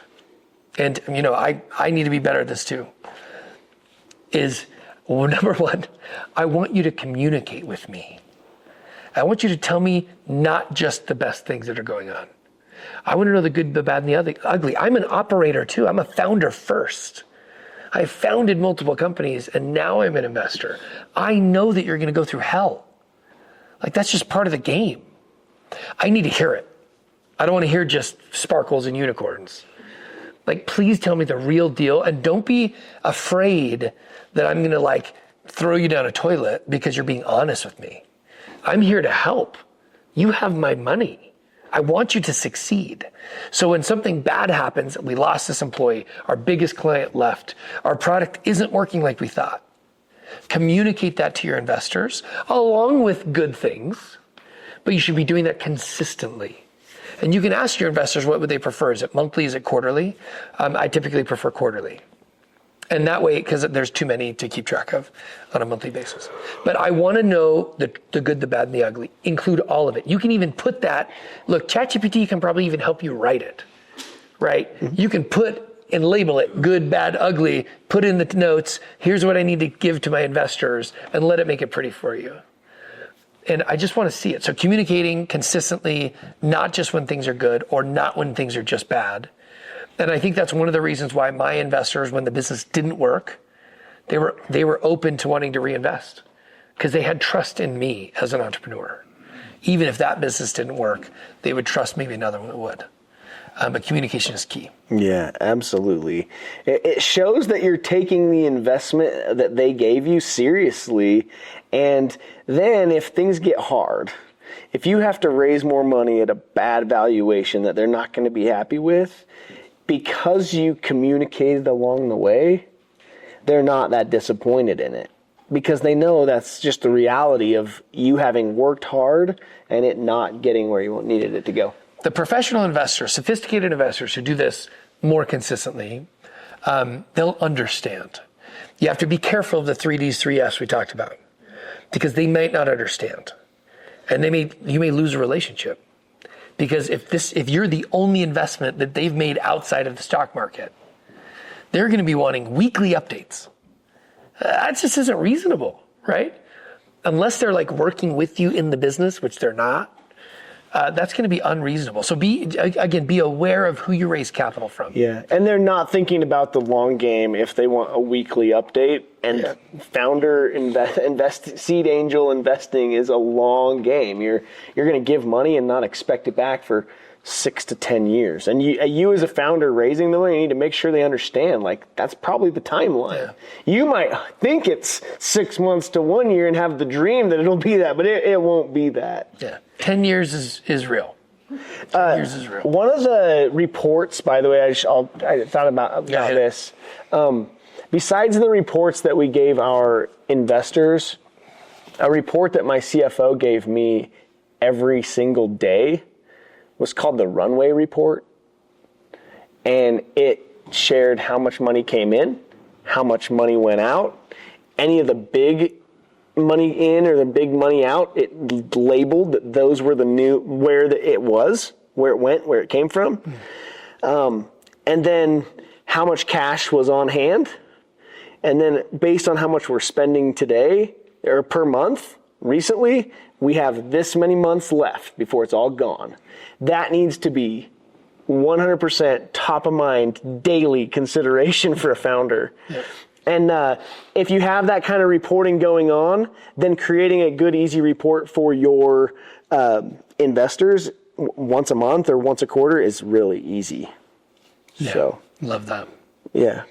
And, I need to be better at this too. Number one, I want you to communicate with me. I want you to tell me not just the best things that are going on. I want to know the good, the bad, and the ugly. I'm an operator too. I'm a founder first. I founded multiple companies and now I'm an investor. I know that you're going to go through hell. Like, that's just part of the game. I need to hear it. I don't want to hear just sparkles and unicorns. Like, please tell me the real deal, and don't be afraid that I'm going to throw you down a toilet because you're being honest with me. I'm here to help. You have my money. I want you to succeed. So when something bad happens, we lost this employee, our biggest client left, our product isn't working like we thought, communicate that to your investors along with good things, but you should be doing that consistently. And you can ask your investors what would they prefer. Is it monthly? Is it quarterly? I typically prefer quarterly. And that way, because there's too many to keep track of on a monthly basis. But I want to know the good, the bad, and the ugly. Include all of it. You can even put that. Look, ChatGPT can probably even help you write it, right? You can put and label it good, bad, ugly, put in the notes. Here's what I need to give to my investors, and let it make it pretty for you. And I just want to see it. So communicating consistently, not just when things are good or not when things are just bad. And I think that's one of the reasons why my investors, when the business didn't work, they were open to wanting to reinvest because they had trust in me as an entrepreneur. Even if that business didn't work, they would trust maybe another one would. But communication is key. Yeah, absolutely. It shows that you're taking the investment that they gave you seriously. And then if things get hard, if you have to raise more money at a bad valuation that they're not going to be happy with, because you communicated along the way, they're not that disappointed in it. Because they know that's just the reality of you having worked hard and it not getting where you needed it to go. The professional investors, sophisticated investors who do this more consistently, they'll understand. You have to be careful of the 3Ds, 3Fs we talked about, because they might not understand. And you may lose a relationship. Because if you're the only investment that they've made outside of the stock market, they're going to be wanting weekly updates. That just isn't reasonable, right? Unless they're working with you in the business, which they're not. That's going to be unreasonable. So be aware of who you raise capital from. Yeah, and they're not thinking about the long game if they want a weekly update. And founder seed angel investing is a long game. You're going to give money and not expect it back for 6 to 10 years. And you as a founder raising the money, you need to make sure they understand, that's probably the timeline. Yeah. You might think it's 6 months to 1 year and have the dream that it'll be that, but it won't be that. Yeah. 10 years is real. 10 years is real. One of the reports, by the way, I thought about this. Besides the reports that we gave our investors, a report that my CFO gave me every single day was called the Runway Report. And it shared how much money came in, how much money went out, any of the big money in or the big money out. It labeled that those were where it was, where it went, where it came from. And then how much cash was on hand. And then based on how much we're spending today or per month, recently, we have this many months left before it's all gone. That needs to be 100% top of mind daily consideration for a founder. Yep. And if you have that kind of reporting going on, then creating a good, easy report for your investors once a month or once a quarter is really easy. Yeah, so, love that. Yeah.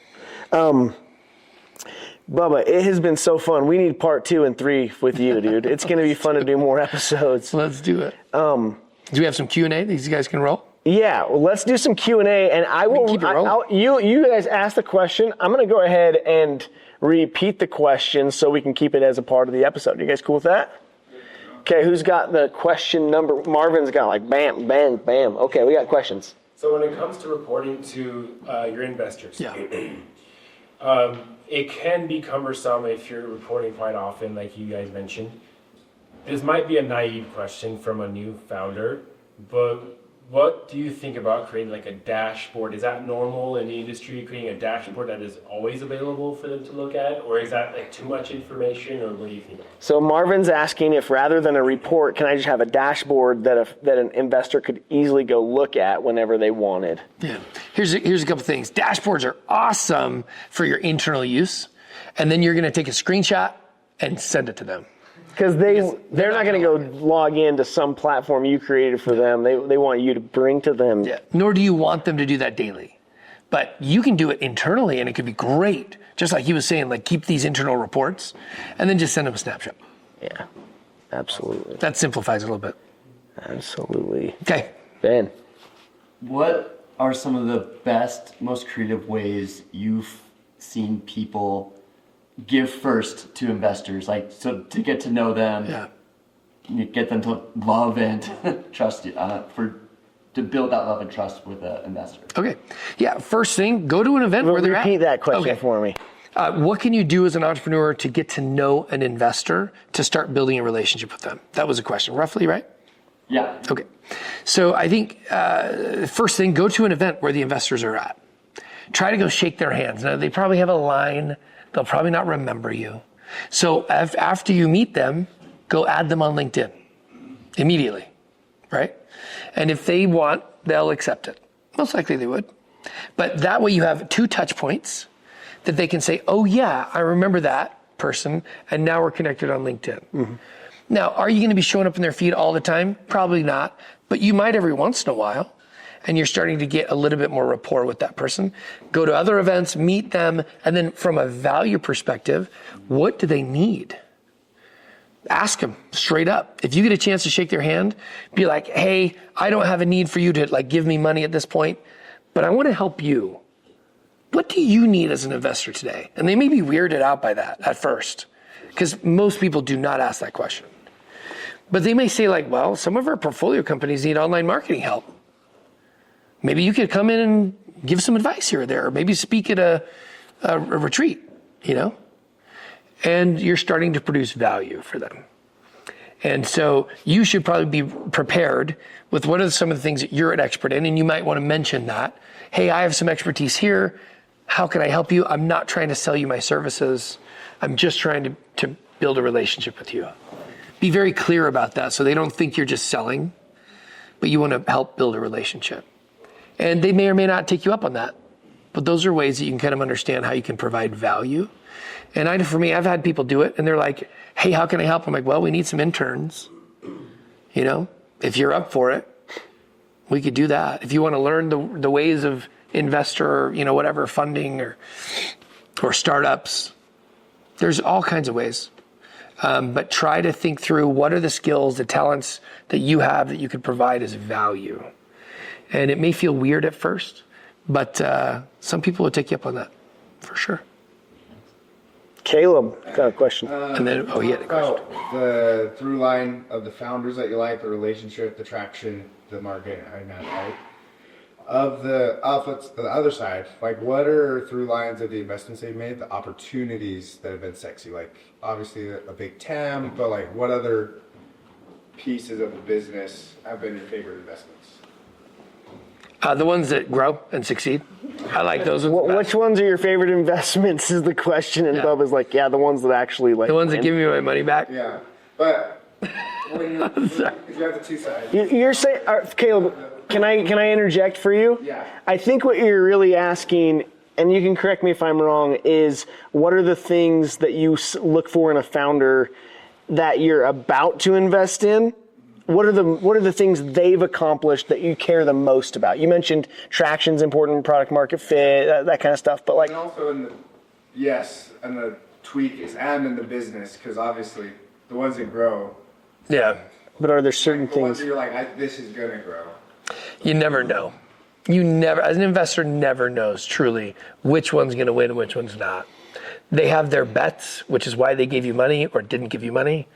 Bubba, it has been so fun. We need part 2 and 3 with you, dude. It's going to be fun to do more episodes. Let's do it. Do we have some Q&A that these guys can roll? Yeah, well, let's do some Q&A, and I will. Keep it rolling. You guys ask the question. I'm going to go ahead and repeat the question so we can keep it as a part of the episode. You guys cool with that? Okay, who's got the question number? Marvin's got like bam, bam, bam. Okay, we got questions. So when it comes to reporting to your investors, it can be cumbersome if you're reporting quite often, like you guys mentioned. This might be a naive question from a new founder, but what do you think about creating like a dashboard? Is that normal in the industry, creating a dashboard that is always available for them to look at? Or is that like too much information, or what do you think? So Marvin's asking if rather than a report, can I just have a dashboard that an investor could easily go look at whenever they wanted? Yeah. Here's a couple things. Dashboards are awesome for your internal use. And then you're going to take a screenshot and send it to them. Because they're not going to go log into some platform you created for them. They want you to bring to them. Yeah. Nor do you want them to do that daily. But you can do it internally, and it could be great. Just like he was saying, like keep these internal reports, and then just send them a snapshot. Yeah, absolutely. That simplifies it a little bit. Absolutely. Okay. Ben. What are some of the best, most creative ways you've seen people give first to investors, like so to get to know them, you get them to love and trust you, to build that love and trust with an investor? Okay. Yeah. First thing, go to an event where they're at. Repeat that question for me. What can you do as an entrepreneur to get to know an investor to start building a relationship with them? That was a question, roughly, right? Yeah. Okay. So I think first thing, go to an event where the investors are at. Try to go shake their hands. Now, they probably have a line. They'll probably not remember you. So after you meet them, go add them on LinkedIn immediately, right? And if they want, they'll accept it. Most likely they would. But that way you have 2 touch points that they can say, oh yeah, I remember that person, and now we're connected on LinkedIn. Mm-hmm. Now, are you going to be showing up in their feed all the time? Probably not, but you might every once in a while. And you're starting to get a little bit more rapport with that person. Go to other events, meet them, and then from a value perspective, what do they need? Ask them straight up. If you get a chance to shake their hand, be like, hey, I don't have a need for you to like give me money at this point, but I want to help you. What do you need as an investor today? And they may be weirded out by that at first, because most people do not ask that question. But they may say like, well, some of our portfolio companies need online marketing help. Maybe you could come in and give some advice here or there, or maybe speak at a retreat, you know? And you're starting to produce value for them. And so you should probably be prepared with what are some of the things that you're an expert in, and you might want to mention that. Hey, I have some expertise here. How can I help you? I'm not trying to sell you my services. I'm just trying to build a relationship with you. Be very clear about that so they don't think you're just selling, but you want to help build a relationship. And they may or may not take you up on that. But those are ways that you can kind of understand how you can provide value. And for me, I've had people do it, and they're like, hey, how can I help? I'm like, well, we need some interns. You know, if you're up for it, we could do that. If you want to learn the ways of investor, you know, whatever, funding or startups, there's all kinds of ways. But try to think through what are the skills, the talents that you have that you could provide as value. And it may feel weird at first, but some people will take you up on that, for sure. Caleb got a question. And then, he had a question. The through line of the founders that you like, the relationship, the traction, the market, and that, right? Of the outputs, the other side, like what are through lines of the investments they've made, the opportunities that have been sexy? Like obviously a big TAM, but like what other pieces of the business have been your favorite investments? The ones that grow and succeed. I like those ones. Which ones are your favorite investments is the question. And Bubba's like, yeah, the ones that actually like. The ones that give me my money back. Yeah, but when you have the 2 sides. You're saying, Caleb, can I interject for you? Yeah. I think what you're really asking, and you can correct me if I'm wrong, is what are the things that you look for in a founder that you're about to invest in? What are the things they've accomplished that you care the most about? You mentioned traction's important, product market fit, that kind of stuff, but like. And also and the tweak is and in the business, because obviously the ones that grow. Yeah. But are there certain The things? ones that you're like, this is gonna grow. You never know. As an investor, never knows truly which one's going to win and which one's not. They have their bets, which is why they gave you money or didn't give you money,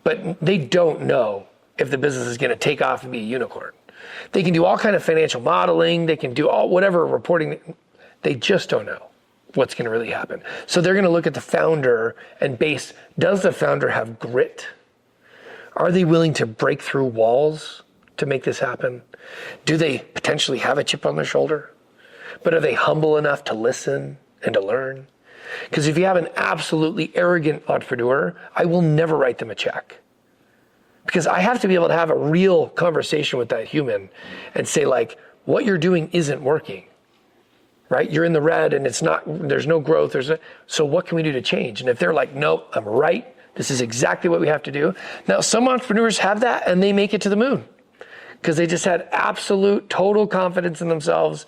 but they don't know if the business is going to take off and be a unicorn. They can do all kind of financial modeling. They can do whatever reporting. They just don't know what's going to really happen. So they're going to look at the founder and base, does the founder have grit? Are they willing to break through walls to make this happen? Do they potentially have a chip on their shoulder? But are they humble enough to listen and to learn? Because if you have an absolutely arrogant entrepreneur, I will never write them a check. Because I have to be able to have a real conversation with that human and say, like, what you're doing isn't working, right? You're in the red and there's no growth. So what can we do to change? And if they're like, nope, I'm right. This is exactly what we have to do. Now, some entrepreneurs have that and they make it to the moon because they just had absolute, total confidence in themselves.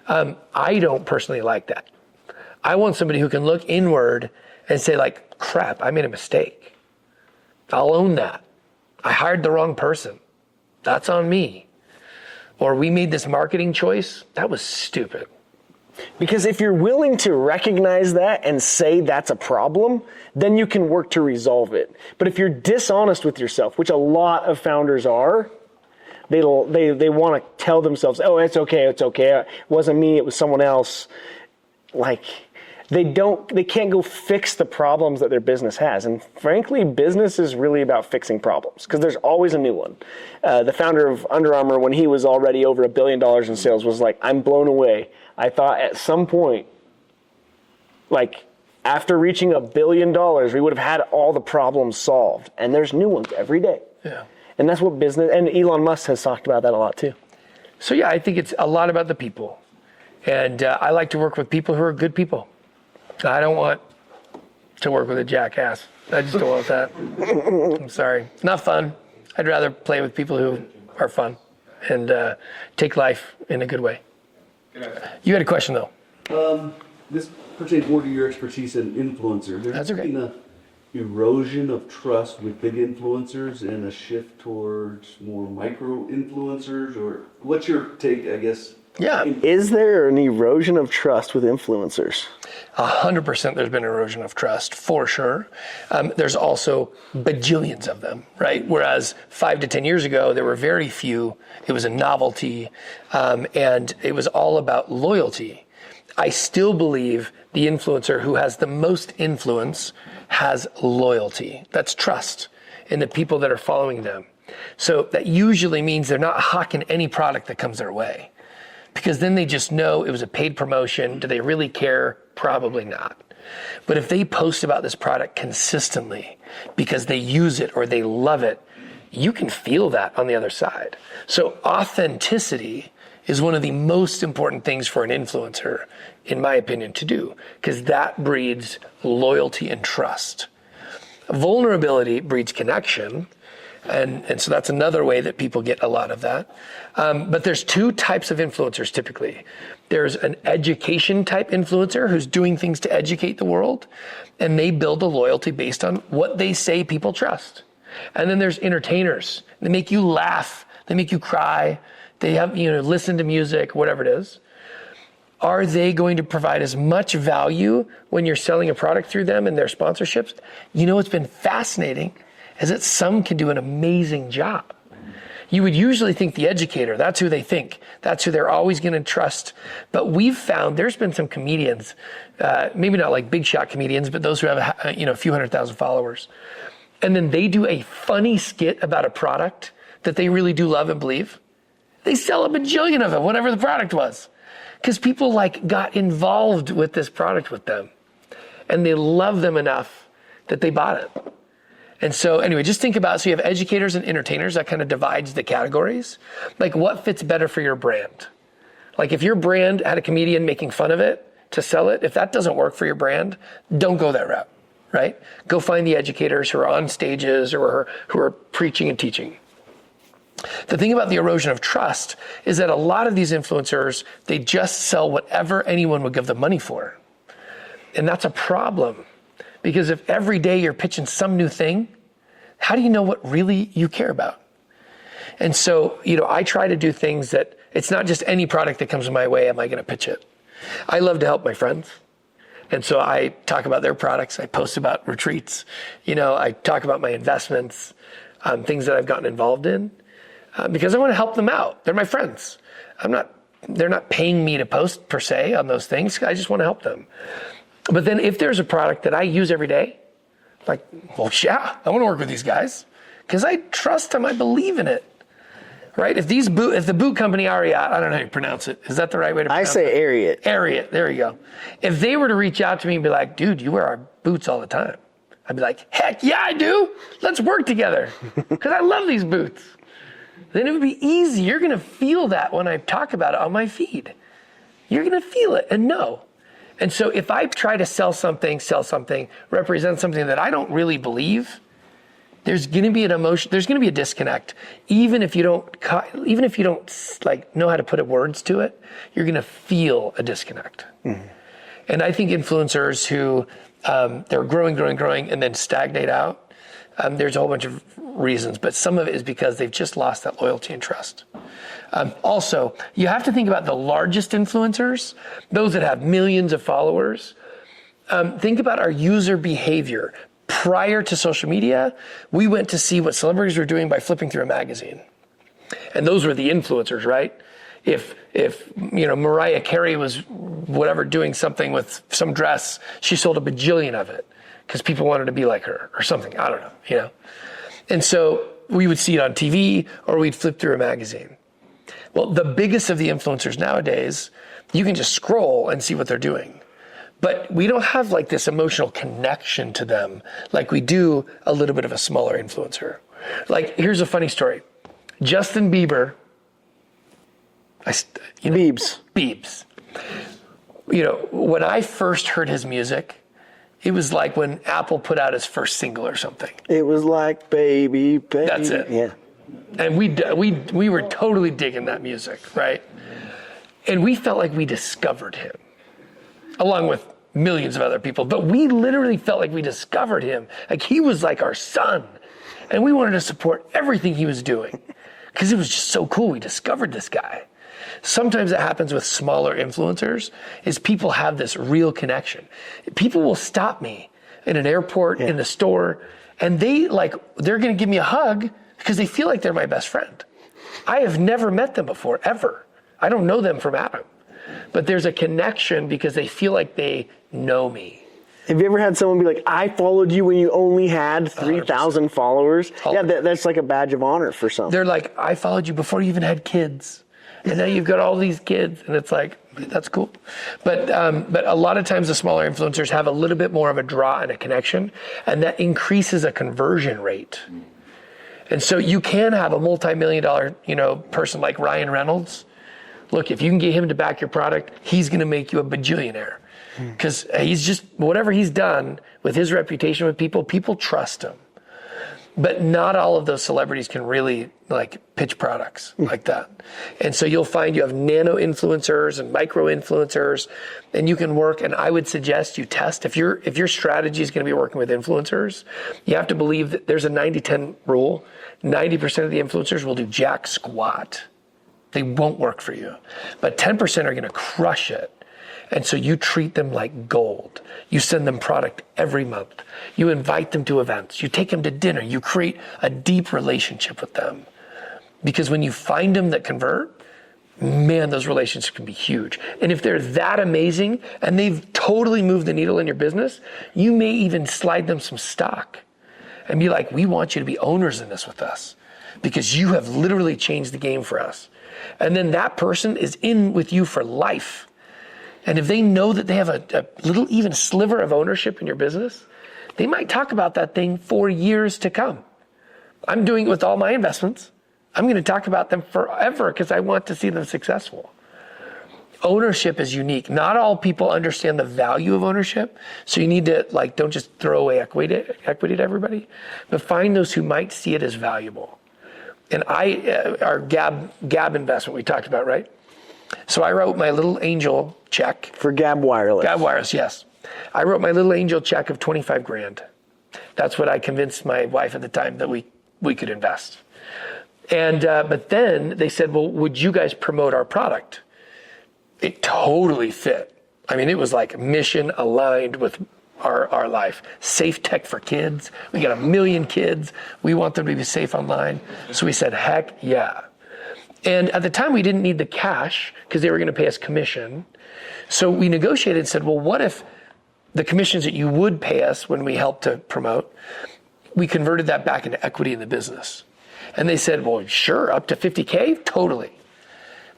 I don't personally like that. I want somebody who can look inward and say, like, crap, I made a mistake. I'll own that. I hired the wrong person. That's on me. Or we made this marketing choice. That was stupid. Because if you're willing to recognize that and say that's a problem, then you can work to resolve it. But if you're dishonest with yourself, which a lot of founders are, they want to tell themselves, oh, it's okay. It wasn't me, it was someone else. Like, they can't go fix the problems that their business has. And frankly, business is really about fixing problems because there's always a new one. The founder of Under Armour, when he was already over $1 billion in sales, was like, I'm blown away. I thought at some point, like after reaching $1 billion, we would have had all the problems solved. And there's new ones every day. Yeah. And that's what business, and Elon Musk has talked about that a lot too. So yeah, I think it's a lot about the people. And I like to work with people who are good people. I don't want to work with a jackass. I just don't want that. I'm sorry. It's not fun. I'd rather play with people who are fun and take life in a good way. You had a question, though. This pertains more to your expertise in influencer. That's okay. Been an erosion of trust with big influencers and a shift towards more micro influencers, or what's your take, I guess? Yeah. Is there an erosion of trust with influencers? 100% there's been erosion of trust, for sure. There's also bajillions of them, right? Whereas 5 to 10 years ago, there were very few. It was a novelty, and it was all about loyalty. I still believe the influencer who has the most influence has loyalty. That's trust in the people that are following them. So that usually means they're not hawking any product that comes their way. Because then they just know it was a paid promotion. Do they really care? Probably not. But if they post about this product consistently because they use it or they love it, you can feel that on the other side. So authenticity is one of the most important things for an influencer, in my opinion, to do, because that breeds loyalty and trust. Vulnerability breeds connection. And so that's another way that people get a lot of that. But there's 2 types of influencers typically. There's an education type influencer who's doing things to educate the world, and they build a loyalty based on what they say people trust. And then there's entertainers. They make you laugh. They make you cry. They have, listen to music, whatever it is. Are they going to provide as much value when you're selling a product through them and their sponsorships? What's been fascinating is that some can do an amazing job. You would usually think the educator, that's who they think. That's who they're always going to trust. But we've found there's been some comedians, maybe not like big shot comedians, but those who have a few 100,000 followers. And then they do a funny skit about a product that they really do love and believe. They sell a bajillion of it, whatever the product was. Because people got involved with this product with them. And they love them enough that they bought it. And so anyway, just think about, so you have educators and entertainers, that kind of divides the categories. What fits better for your brand? If your brand had a comedian making fun of it to sell it, if that doesn't work for your brand, don't go that route, right? Go find the educators who are on stages or who are preaching and teaching. The thing about the erosion of trust is that a lot of these influencers, they just sell whatever anyone would give them money for. And that's a problem. Because if every day you're pitching some new thing, how do you know what really you care about? And so, I try to do things that it's not just any product that comes my way, am I going to pitch it? I love to help my friends. And so I talk about their products. I post about retreats. I talk about my investments, things that I've gotten involved in, because I want to help them out. They're my friends. They're not paying me to post per se on those things. I just want to help them. But then if there's a product that I use every day, like, well, yeah, I want to work with these guys because I trust them. I believe in it. Right? If the boot company Ariat, I don't know how you pronounce it. Is that the right way to pronounce it? I say Ariat. Ariat, there you go. If they were to reach out to me and be like, dude, you wear our boots all the time. I'd be like, heck yeah, I do. Let's work together because I love these boots. Then it would be easy. You're going to feel that when I talk about it on my feed. You're going to feel it and know. And so if I try to sell something, represent something that I don't really believe, there's going to be an emotion. There's going to be a disconnect. Even if you don't like know how to put words to it, you're going to feel a disconnect. Mm-hmm. And I think influencers who they're growing, and then stagnate out. There's a whole bunch of reasons, but some of it is because they've just lost that loyalty and trust. Also, you have to think about the largest influencers, those that have millions of followers. Think about our user behavior. Prior to social media, we went to see what celebrities were doing by flipping through a magazine. And those were the influencers, right? If Mariah Carey was doing something with some dress, she sold a bajillion of it because people wanted to be like her or something. I don't know, And so we would see it on TV or we'd flip through a magazine. Well, the biggest of the influencers nowadays, you can just scroll and see what they're doing. But we don't have like this emotional connection to them like we do a little bit of a smaller influencer. Like, here's a funny story. Justin Bieber. Biebs. When I first heard his music, it was like when Apple put out his first single or something. It was like baby. That's it. Yeah. And we were totally digging that music, right? And we felt like we discovered him, along with millions of other people. But we literally felt like we discovered him. Like he was like our son. And we wanted to support everything he was doing because it was just so cool. We discovered this guy. Sometimes that happens with smaller influencers is people have this real connection. People will stop me in an airport, in the store, and they're going to give me a hug because they feel like they're my best friend. I have never met them before, ever. I don't know them from Adam. But there's a connection because they feel like they know me. Have you ever had someone be like, I followed you when you only had 3,000 followers? Yeah, that's like a badge of honor for some. They're like, I followed you before you even had kids. And now you've got all these kids. And it's like, that's cool. But a lot of times the smaller influencers have a little bit more of a draw and a connection. And that increases a conversion rate. And so you can have a multi-million-dollar, person like Ryan Reynolds. Look, if you can get him to back your product, he's going to make you a bajillionaire. Because he's just, whatever he's done with his reputation with people trust him. But not all of those celebrities can really pitch products like that. And so you'll find you have nano influencers and micro influencers, and you can work. And I would suggest you test if your strategy is going to be working with influencers, you have to believe that there's a 90-10 rule. 90% of the influencers will do jack squat. They won't work for you. But 10% are going to crush it. And so you treat them like gold. You send them product every month. You invite them to events. You take them to dinner. You create a deep relationship with them. Because when you find them that convert, man, those relationships can be huge. And if they're that amazing and they've totally moved the needle in your business, you may even slide them some stock and be like, we want you to be owners in this with us because you have literally changed the game for us. And then that person is in with you for life. And if they know that they have a little even sliver of ownership in your business, they might talk about that thing for years to come. I'm doing it with all my investments. I'm going to talk about them forever because I want to see them successful. Ownership is unique. Not all people understand the value of ownership. So you need to don't just throw away equity to everybody, but find those who might see it as valuable. And our Gab investment we talked about, right? So I wrote my little angel check. For Gab Wireless. Gab Wireless, yes. I wrote my little angel check of $25,000. That's what I convinced my wife at the time that we could invest. And but then they said, well, would you guys promote our product? It totally fit. I mean, it was like mission aligned with our life. Safe tech for kids. We got 1 million kids. We want them to be safe online. So we said, heck yeah. And at the time, we didn't need the cash because they were going to pay us commission. So we negotiated and said, well, what if the commissions that you would pay us when we helped to promote, we converted that back into equity in the business? And they said, well, sure, up to 50K? Totally.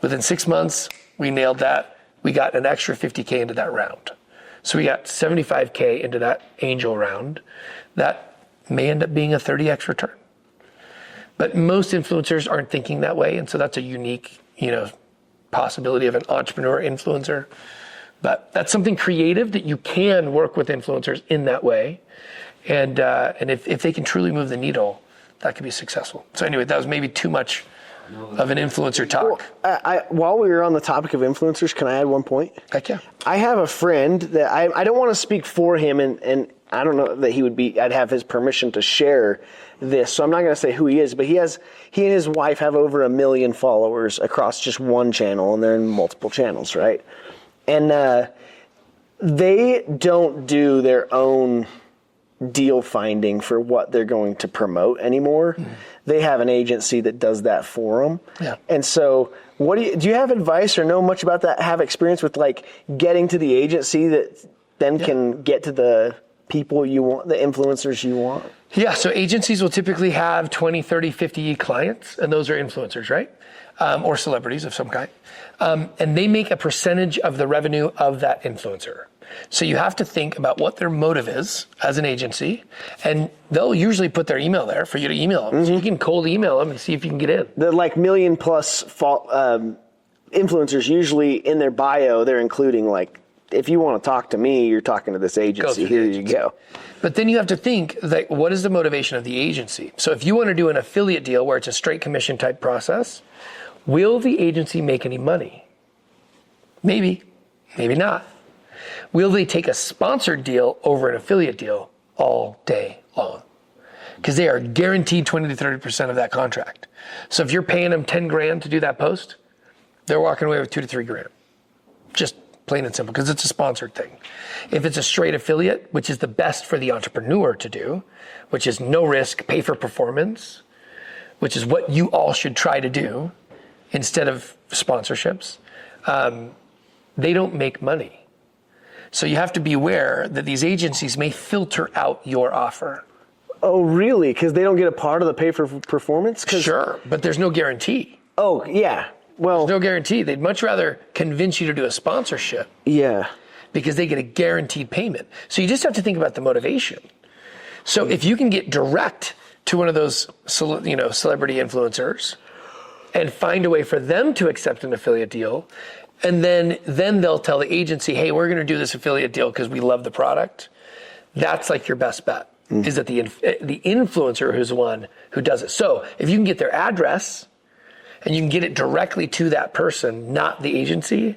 Within 6 months, we nailed that. We got an extra 50K into that round. So we got 75K into that angel round. That may end up being a 30X return. But most influencers aren't thinking that way. And so that's a unique, possibility of an entrepreneur influencer. But that's something creative that you can work with influencers in that way. And if they can truly move the needle, that could be successful. So anyway, that was maybe too much of an influencer talk. Well, while we were on the topic of influencers, can I add one point? Heck yeah. I have a friend that I don't want to speak for him, and I don't know that I'd have his permission to share this, so I'm not going to say who he is, but he and his wife have over 1 million followers across just one channel, and they're in multiple channels, right? And they don't do their own deal finding for what they're going to promote anymore. They have an agency that does that for them. Yeah. And so do you have advice or know much about that? Have experience with like getting to the agency that then can get to the people you want, the influencers you want? Yeah. So agencies will typically have 20, 30, 50 clients, and those are influencers, right? Or celebrities of some kind. And they make a percentage of the revenue of that influencer. So you have to think about what their motive is as an agency, and they'll usually put their email there for you to email them. Mm-hmm. So you can cold email them and see if you can get in. The like 1 million plus influencers, usually in their bio, they're including like, if you want to talk to me, you're talking to this agency. Here you go. But then you have to think, like, what is the motivation of the agency? So if you want to do an affiliate deal where it's a straight commission type process, will the agency make any money? Maybe, maybe not. Will they take a sponsored deal over an affiliate deal all day long? Because they are guaranteed 20 to 30% of that contract. So if you're paying them 10 grand to do that post, they're walking away with 2 to 3 grand. Just plain and simple, because it's a sponsored thing. If it's a straight affiliate, which is the best for the entrepreneur to do, which is no risk, pay for performance, which is what you all should try to do instead of sponsorships, they don't make money. So you have to be aware that these agencies may filter out your offer. Oh, really? Because they don't get a part of the pay for performance? Sure, but there's no guarantee. Oh, yeah. Well, there's no guarantee. They'd much rather convince you to do a sponsorship. Yeah. Because they get a guaranteed payment. So you just have to think about the motivation. So if you can get direct to one of those, celebrity influencers and find a way for them to accept an affiliate deal, and then they'll tell the agency, hey, we're going to do this affiliate deal because we love the product. That's like your best bet, is that the influencer who's the one who does it. So if you can get their address and you can get it directly to that person, not the agency,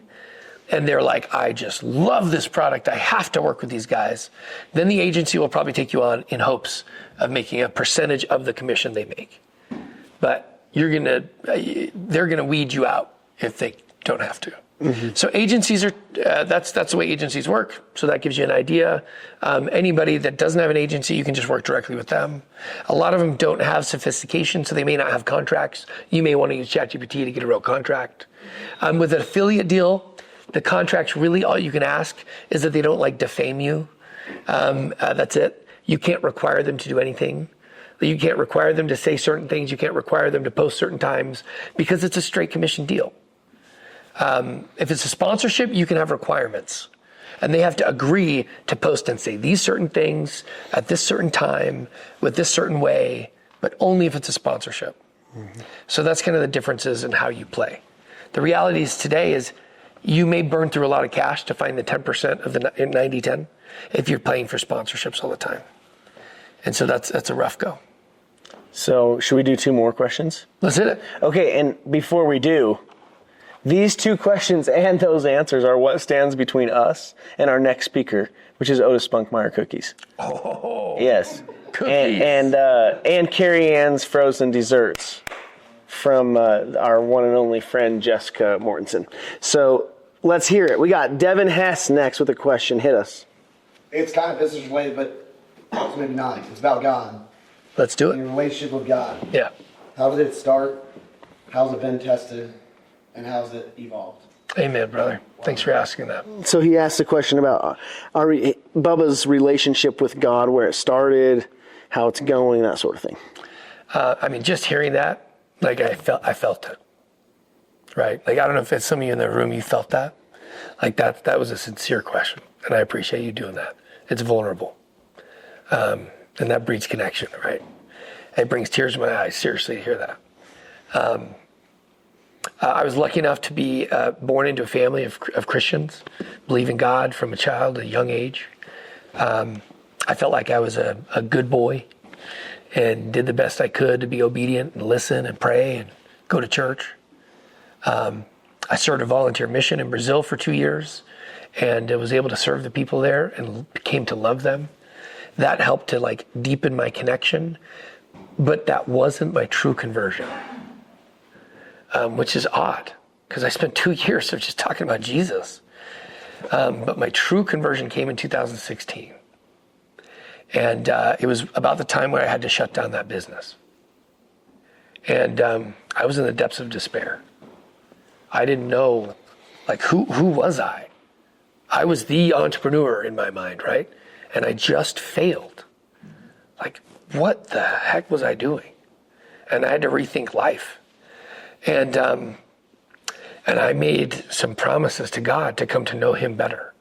and they're like, I just love this product, I have to work with these guys, then the agency will probably take you on in hopes of making a percentage of the commission they make. But they're going to weed you out if they don't have to. Mm-hmm. So agencies are, that's the way agencies work. So that gives you an idea. Anybody that doesn't have an agency, you can just work directly with them. A lot of them don't have sophistication, so they may not have contracts. You may want to use ChatGPT to get a real contract. With an affiliate deal, the contracts, really all you can ask is that they don't defame you. That's it. You can't require them to do anything. You can't require them to say certain things. You can't require them to post certain times because it's a straight commission deal. If it's a sponsorship, you can have requirements. And they have to agree to post and say these certain things at this certain time with this certain way, but only if it's a sponsorship. Mm-hmm. So that's kind of the differences in how you play. The reality is today is you may burn through a lot of cash to find the 10% of the 90-10 if you're playing for sponsorships all the time. And so that's a rough go. So should we do 2 more questions? Let's hit it. Okay, and before we do, these 2 questions and those answers are what stands between us and our next speaker, which is Otis Spunkmeyer Cookies. Oh, yes. Cookies. And Carrie Ann's Frozen Desserts. from our one and only friend, Jessica Mortensen. So let's hear it. We got Devin Hess next with a question. Hit us. It's kind of business related, but it's maybe not. It's about God. Let's do And it. your relationship with God. Yeah. How did it start? How's it been tested? And how's it evolved? Amen, brother. Thanks for asking that. So he asked a question about Bubba's relationship with God, where it started, how it's going, that sort of thing. I mean, just hearing that, like I felt it, right? Like, I don't know if it's some of you in the room, you felt that. Like that was a sincere question. And I appreciate you doing that. It's vulnerable. And that breeds connection, right? It brings tears to my eyes, seriously, to hear that. I was lucky enough to be born into a family of Christians, believe in God from a child, a young age. I felt like I was a good boy and did the best I could to be obedient and listen and pray and go to church. I served a volunteer mission in Brazil for 2 years and was able to serve the people there and came to love them. That helped to like deepen my connection, but that wasn't my true conversion. Which is odd, because I spent 2 years of just talking about Jesus. But my true conversion came in 2016. And it was about the time where I had to shut down that business. And I was in the depths of despair. I didn't know, like, who was I? I was the entrepreneur in my mind, right? And I just failed. Like, what the heck was I doing? And I had to rethink life. And I made some promises to God to come to know him better.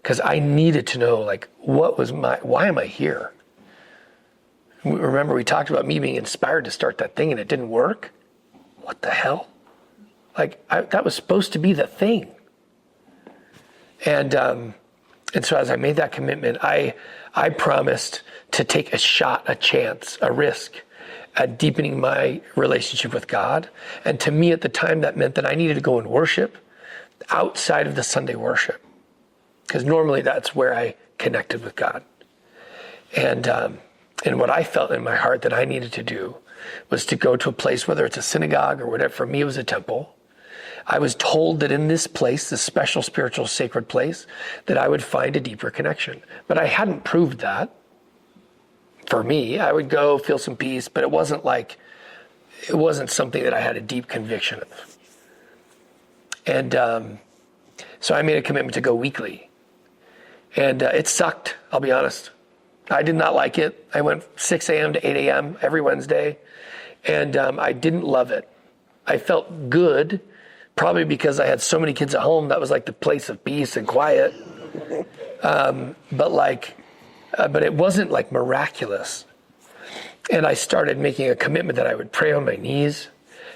Because I needed to know, like, why am I here? Remember, we talked about me being inspired to start that thing and it didn't work? What the hell? Like, that was supposed to be the thing. And so as I made that commitment, I promised to take a shot, a chance, a risk at deepening my relationship with God. And to me at the time, that meant that I needed to go and worship outside of the Sunday worship. Because normally that's where I connected with God. And what I felt in my heart that I needed to do was to go to a place, whether it's a synagogue or whatever. For me, it was a temple. I was told that in this place, this special spiritual sacred place, that I would find a deeper connection. But I hadn't proved that. For me, I would go feel some peace, but it wasn't something that I had a deep conviction of. And so I made a commitment to go weekly. And it sucked, I'll be honest. I did not like it. I went 6 a.m. to 8 a.m. every Wednesday, and I didn't love it. I felt good, probably because I had so many kids at home. That was like the place of peace and quiet. But it wasn't like miraculous. And I started making a commitment that I would pray on my knees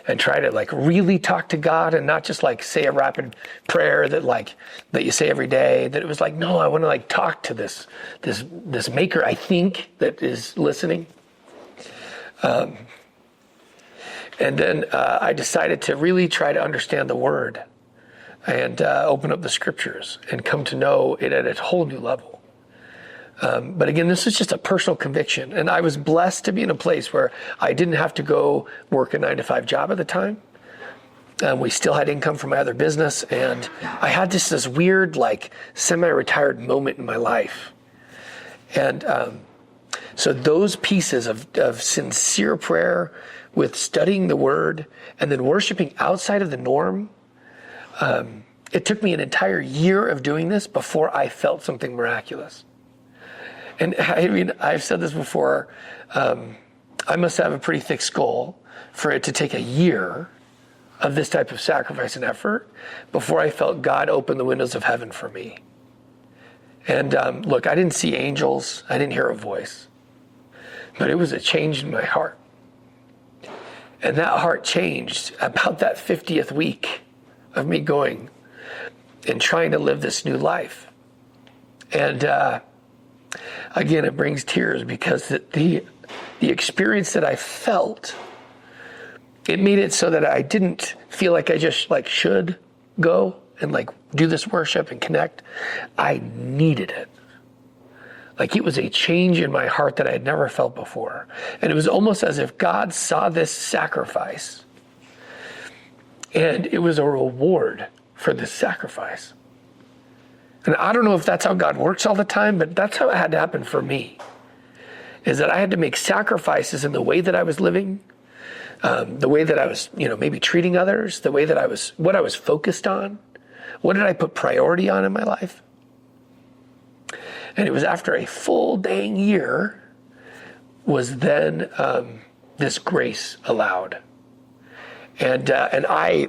and try to like really talk to God and not just like say a rapid prayer that you say every day. That it was like, no, I want to like talk to this maker, I think, that is listening. And then I decided to really try to understand the word and open up the scriptures and come to know it at a whole new level. But again, this is just a personal conviction. And I was blessed to be in a place where I didn't have to go work a 9-to-5 job at the time. We still had income from my other business. And I had just this weird, like, semi-retired moment in my life. And so those pieces of sincere prayer with studying the word and then worshiping outside of the norm, it took me an entire year of doing this before I felt something miraculous. And I mean, I've said this before, I must have a pretty thick skull for it to take a year of this type of sacrifice and effort before I felt God open the windows of heaven for me. And look, I didn't see angels, I didn't hear a voice, but it was a change in my heart. And that heart changed about that 50th week of me going and trying to live this new life. And again, it brings tears because the experience that I felt, it made it so that I didn't feel like I just like should go and like do this worship and connect. I needed it. Like it was a change in my heart that I had never felt before. And it was almost as if God saw this sacrifice And it was a reward for this sacrifice. And I don't know if that's how God works all the time, but that's how it had to happen for me. Is that I had to make sacrifices in the way that I was living, the way that I was, maybe treating others, the way that what I was focused on. What did I put priority on in my life? And it was after a full dang year was then this grace allowed. And I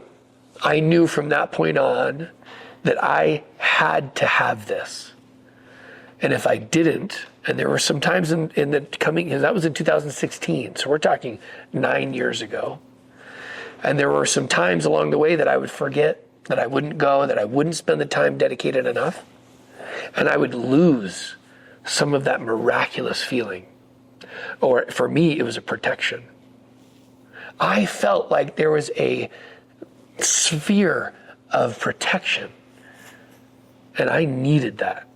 knew from that point on that I had to have this. And if I didn't, and there were some times in the coming, because that was in 2016, so we're talking 9 years ago. And there were some times along the way that I would forget, that I wouldn't go, that I wouldn't spend the time dedicated enough. And I would lose some of that miraculous feeling. Or for me, it was a protection. I felt like there was a sphere of protection. And I needed that.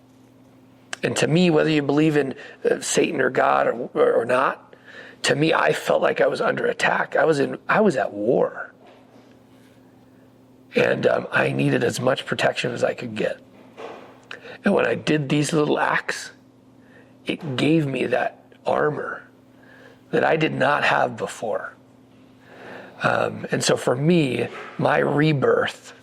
And to me, whether you believe in Satan or God or not, to me, I felt like I was under attack. I was at war. And I needed as much protection as I could get. And when I did these little acts, it gave me that armor that I did not have before. And so for me, my rebirth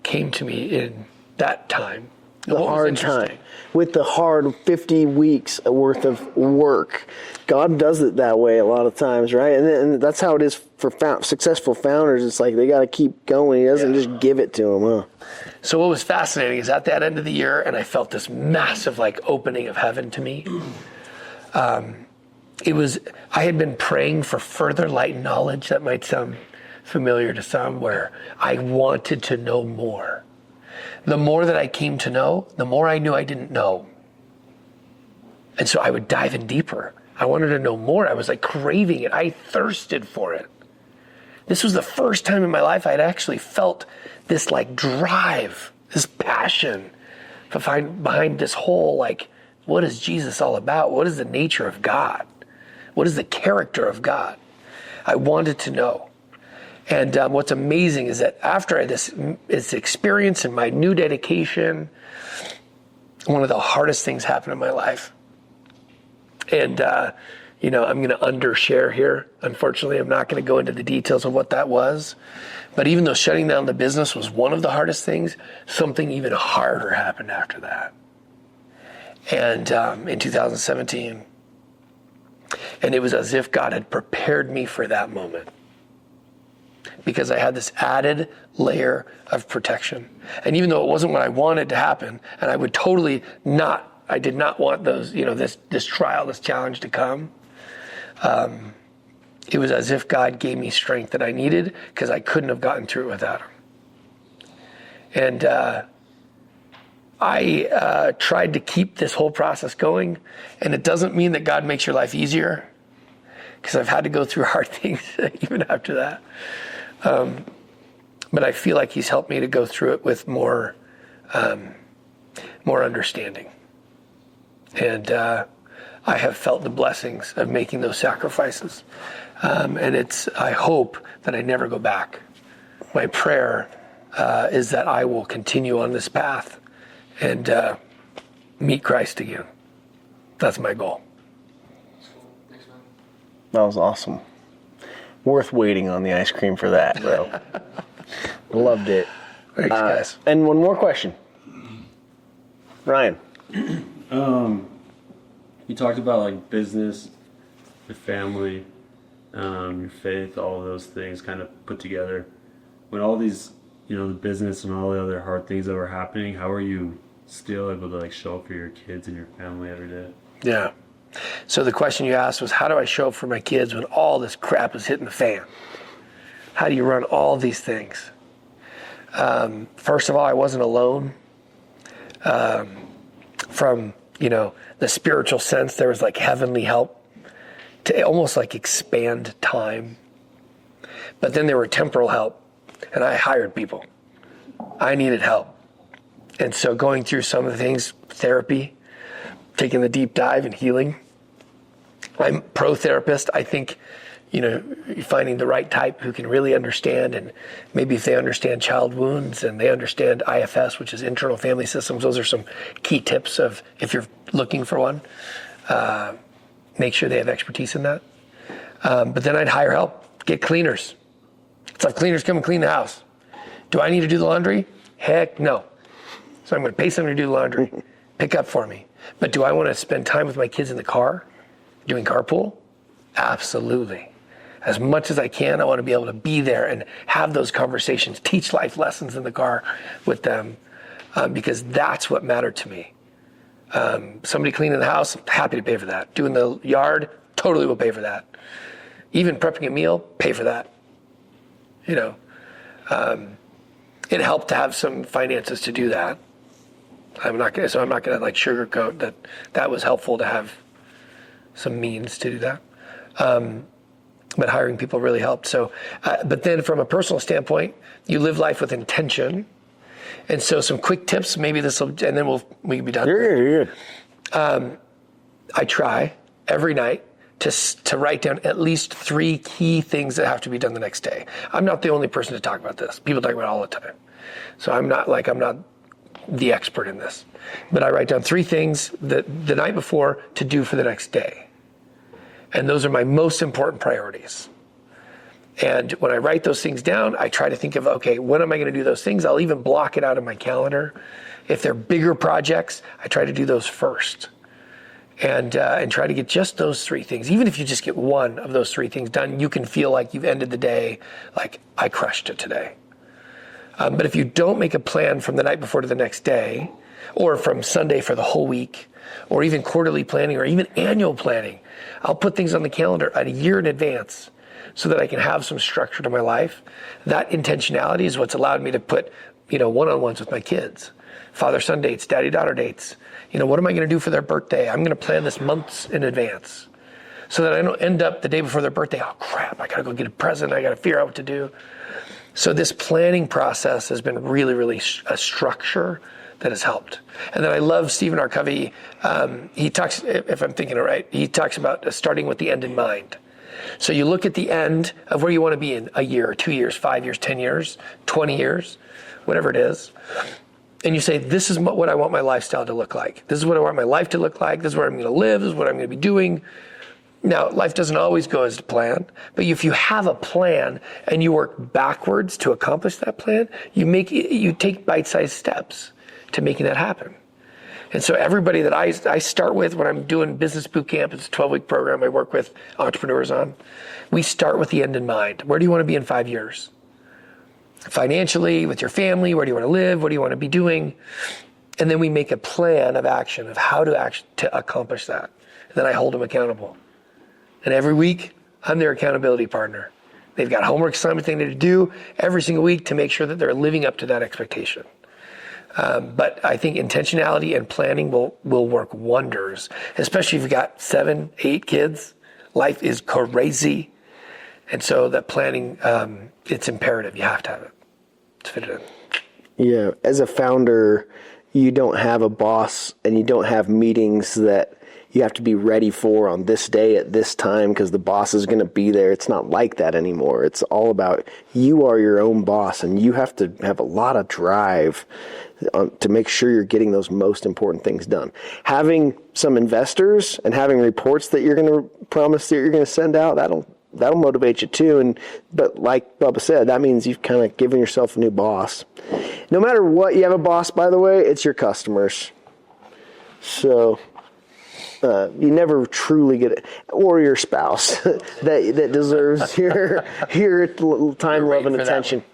came to me in that time. The hard time. With the hard 50 weeks worth of work. God does it that way a lot of times, right? And that's how it is for successful founders. It's like they got to keep going. He doesn't just give it to them, huh? So what was fascinating is at that end of the year, and I felt this massive opening of heaven to me. I had been praying for further light and knowledge. That might sound familiar to some, where I wanted to know more. The more that I came to know, the more I knew I didn't know. And so I would dive in deeper. I wanted to know more. I was craving it. I thirsted for it. This was the first time in my life I had actually felt this drive, this passion behind this whole what is Jesus all about? What is the nature of God? What is the character of God? I wanted to know. And what's amazing is that after this experience and my new dedication, one of the hardest things happened in my life. And, I'm going to undershare here. Unfortunately, I'm not going to go into the details of what that was. But even though shutting down the business was one of the hardest things, something even harder happened after that. And in 2017. And it was as if God had prepared me for that moment. Because I had this added layer of protection. And even though it wasn't what I wanted to happen, and I would I did not want those, this trial, this challenge to come. It was as if God gave me strength that I needed, because I couldn't have gotten through it without him. And I tried to keep this whole process going. And it doesn't mean that God makes your life easier, because I've had to go through hard things even after that. But I feel like he's helped me to go through it with more understanding. And I have felt the blessings of making those sacrifices. And I hope that I never go back. My prayer is that I will continue on this path and meet Christ again. That's my goal. That was awesome. Worth waiting on the ice cream for that, bro. Loved it. Thanks, guys. And one more question. Ryan. You talked about business, your family, your faith, all of those things kind of put together. When all these, the business and all the other hard things that were happening, how are you still able to show up for your kids and your family every day? Yeah. So the question you asked was, how do I show up for my kids when all this crap is hitting the fan? How do you run all these things? First of all, I wasn't alone. From, the spiritual sense, there was heavenly help to almost expand time. But then there were temporal help, and I hired people. I needed help. And so going through some of the things, therapy, taking the deep dive and healing, I'm pro therapist. I think, finding the right type who can really understand, and maybe if they understand child wounds and they understand IFS, which is internal family systems, those are some key tips of if you're looking for one. Make sure they have expertise in that. But then I'd hire help, get cleaners. Let's have cleaners come and clean the house. Do I need to do the laundry? Heck no. So I'm going to pay someone to do the laundry, pick up for me. But do I want to spend time with my kids in the car, doing carpool? Absolutely. As much as I can, I want to be able to be there and have those conversations, teach life lessons in the car with them, because that's what mattered to me. Somebody cleaning the house, happy to pay for that. Doing the yard, totally will pay for that. Even prepping a meal, pay for that. It helped to have some finances to do that. I'm not going to like sugarcoat that was helpful to have some means to do that. But hiring people really helped. So, but then from a personal standpoint, you live life with intention. And so some quick tips, maybe this will, and then we can be done. You're good. I try every night to write down at least 3 key things that have to be done the next day. I'm not the only person to talk about this. People talk about it all the time. So I'm not the expert in this. But I write down 3 things that the night before to do for the next day. And those are my most important priorities. And when I write those things down, I try to think of, okay, when am I going to do those things? I'll even block it out in my calendar. If they're bigger projects, I try to do those first. And try to get just those 3 things. Even if you just get one of those 3 things done, you can feel like you've ended the day, like I crushed it today. But if you don't make a plan from the night before to the next day, or from Sunday for the whole week, or even quarterly planning, or even annual planning, I'll put things on the calendar a year in advance so that I can have some structure to my life. That intentionality is what's allowed me to put, one-on-ones with my kids. Father-son dates, daddy-daughter dates. What am I going to do for their birthday? I'm going to plan this months in advance so that I don't end up the day before their birthday, oh crap, I got to go get a present. I got to figure out what to do. So this planning process has been really, really a structure that has helped. And then I love Stephen R. Covey. He talks, if I'm thinking it right, he talks about starting with the end in mind. So you look at the end of where you want to be in a year, 2 years, 5 years, 10 years, 20 years, whatever it is. And you say, this is what I want my lifestyle to look like. This is what I want my life to look like. This is where I'm going to live. This is what I'm going to be doing. Now, life doesn't always go as planned, but if you have a plan and you work backwards to accomplish that plan, you take bite-sized steps to making that happen. And so everybody that I start with when I'm doing business boot camp, it's a 12-week program I work with entrepreneurs on, we start with the end in mind. Where do you want to be in 5 years? Financially, with your family, where do you want to live? What do you want to be doing? And then we make a plan of action of how to accomplish that. And then I hold them accountable. And every week, I'm their accountability partner. They've got homework assignments they need to do every single week to make sure that they're living up to that expectation. But I think intentionality and planning will work wonders, especially if you've got 7, 8 kids. Life is crazy. And so that planning, it's imperative. You have to have it to fit it in. Yeah, as a founder, you don't have a boss and you don't have meetings that you have to be ready for on this day at this time because the boss is going to be there. It's not like that anymore. It's all about you are your own boss and you have to have a lot of drive to make sure you're getting those most important things done. Having some investors and having reports that you're going to promise that you're going to send out, that'll motivate you too. But like Bubba said, that means you've kind of given yourself a new boss. No matter what, you have a boss, by the way, it's your customers. So you never truly get it, or your spouse that deserves your time, love, and attention.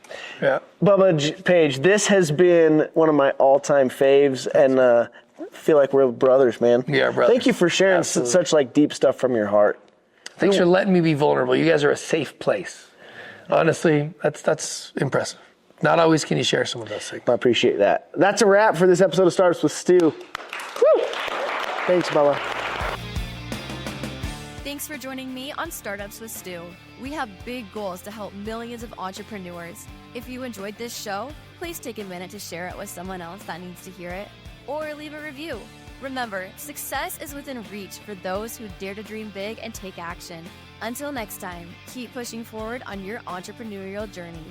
Yeah. Bubba Page, this has been one of my all-time faves, and I feel like we're brothers, man. Yeah, brothers. Thank you for sharing such deep stuff from your heart. Thanks for letting me be vulnerable. You guys are a safe place. Honestly, that's impressive. Not always can you share some of those things. I appreciate that. That's a wrap for this episode of Startups with Stu. Woo! Thanks, Bubba. Thanks for joining me on Startups with Stu. We have big goals to help millions of entrepreneurs. If you enjoyed this show, please take a minute to share it with someone else that needs to hear it, or leave a review. Remember, success is within reach for those who dare to dream big and take action. Until next time, keep pushing forward on your entrepreneurial journey.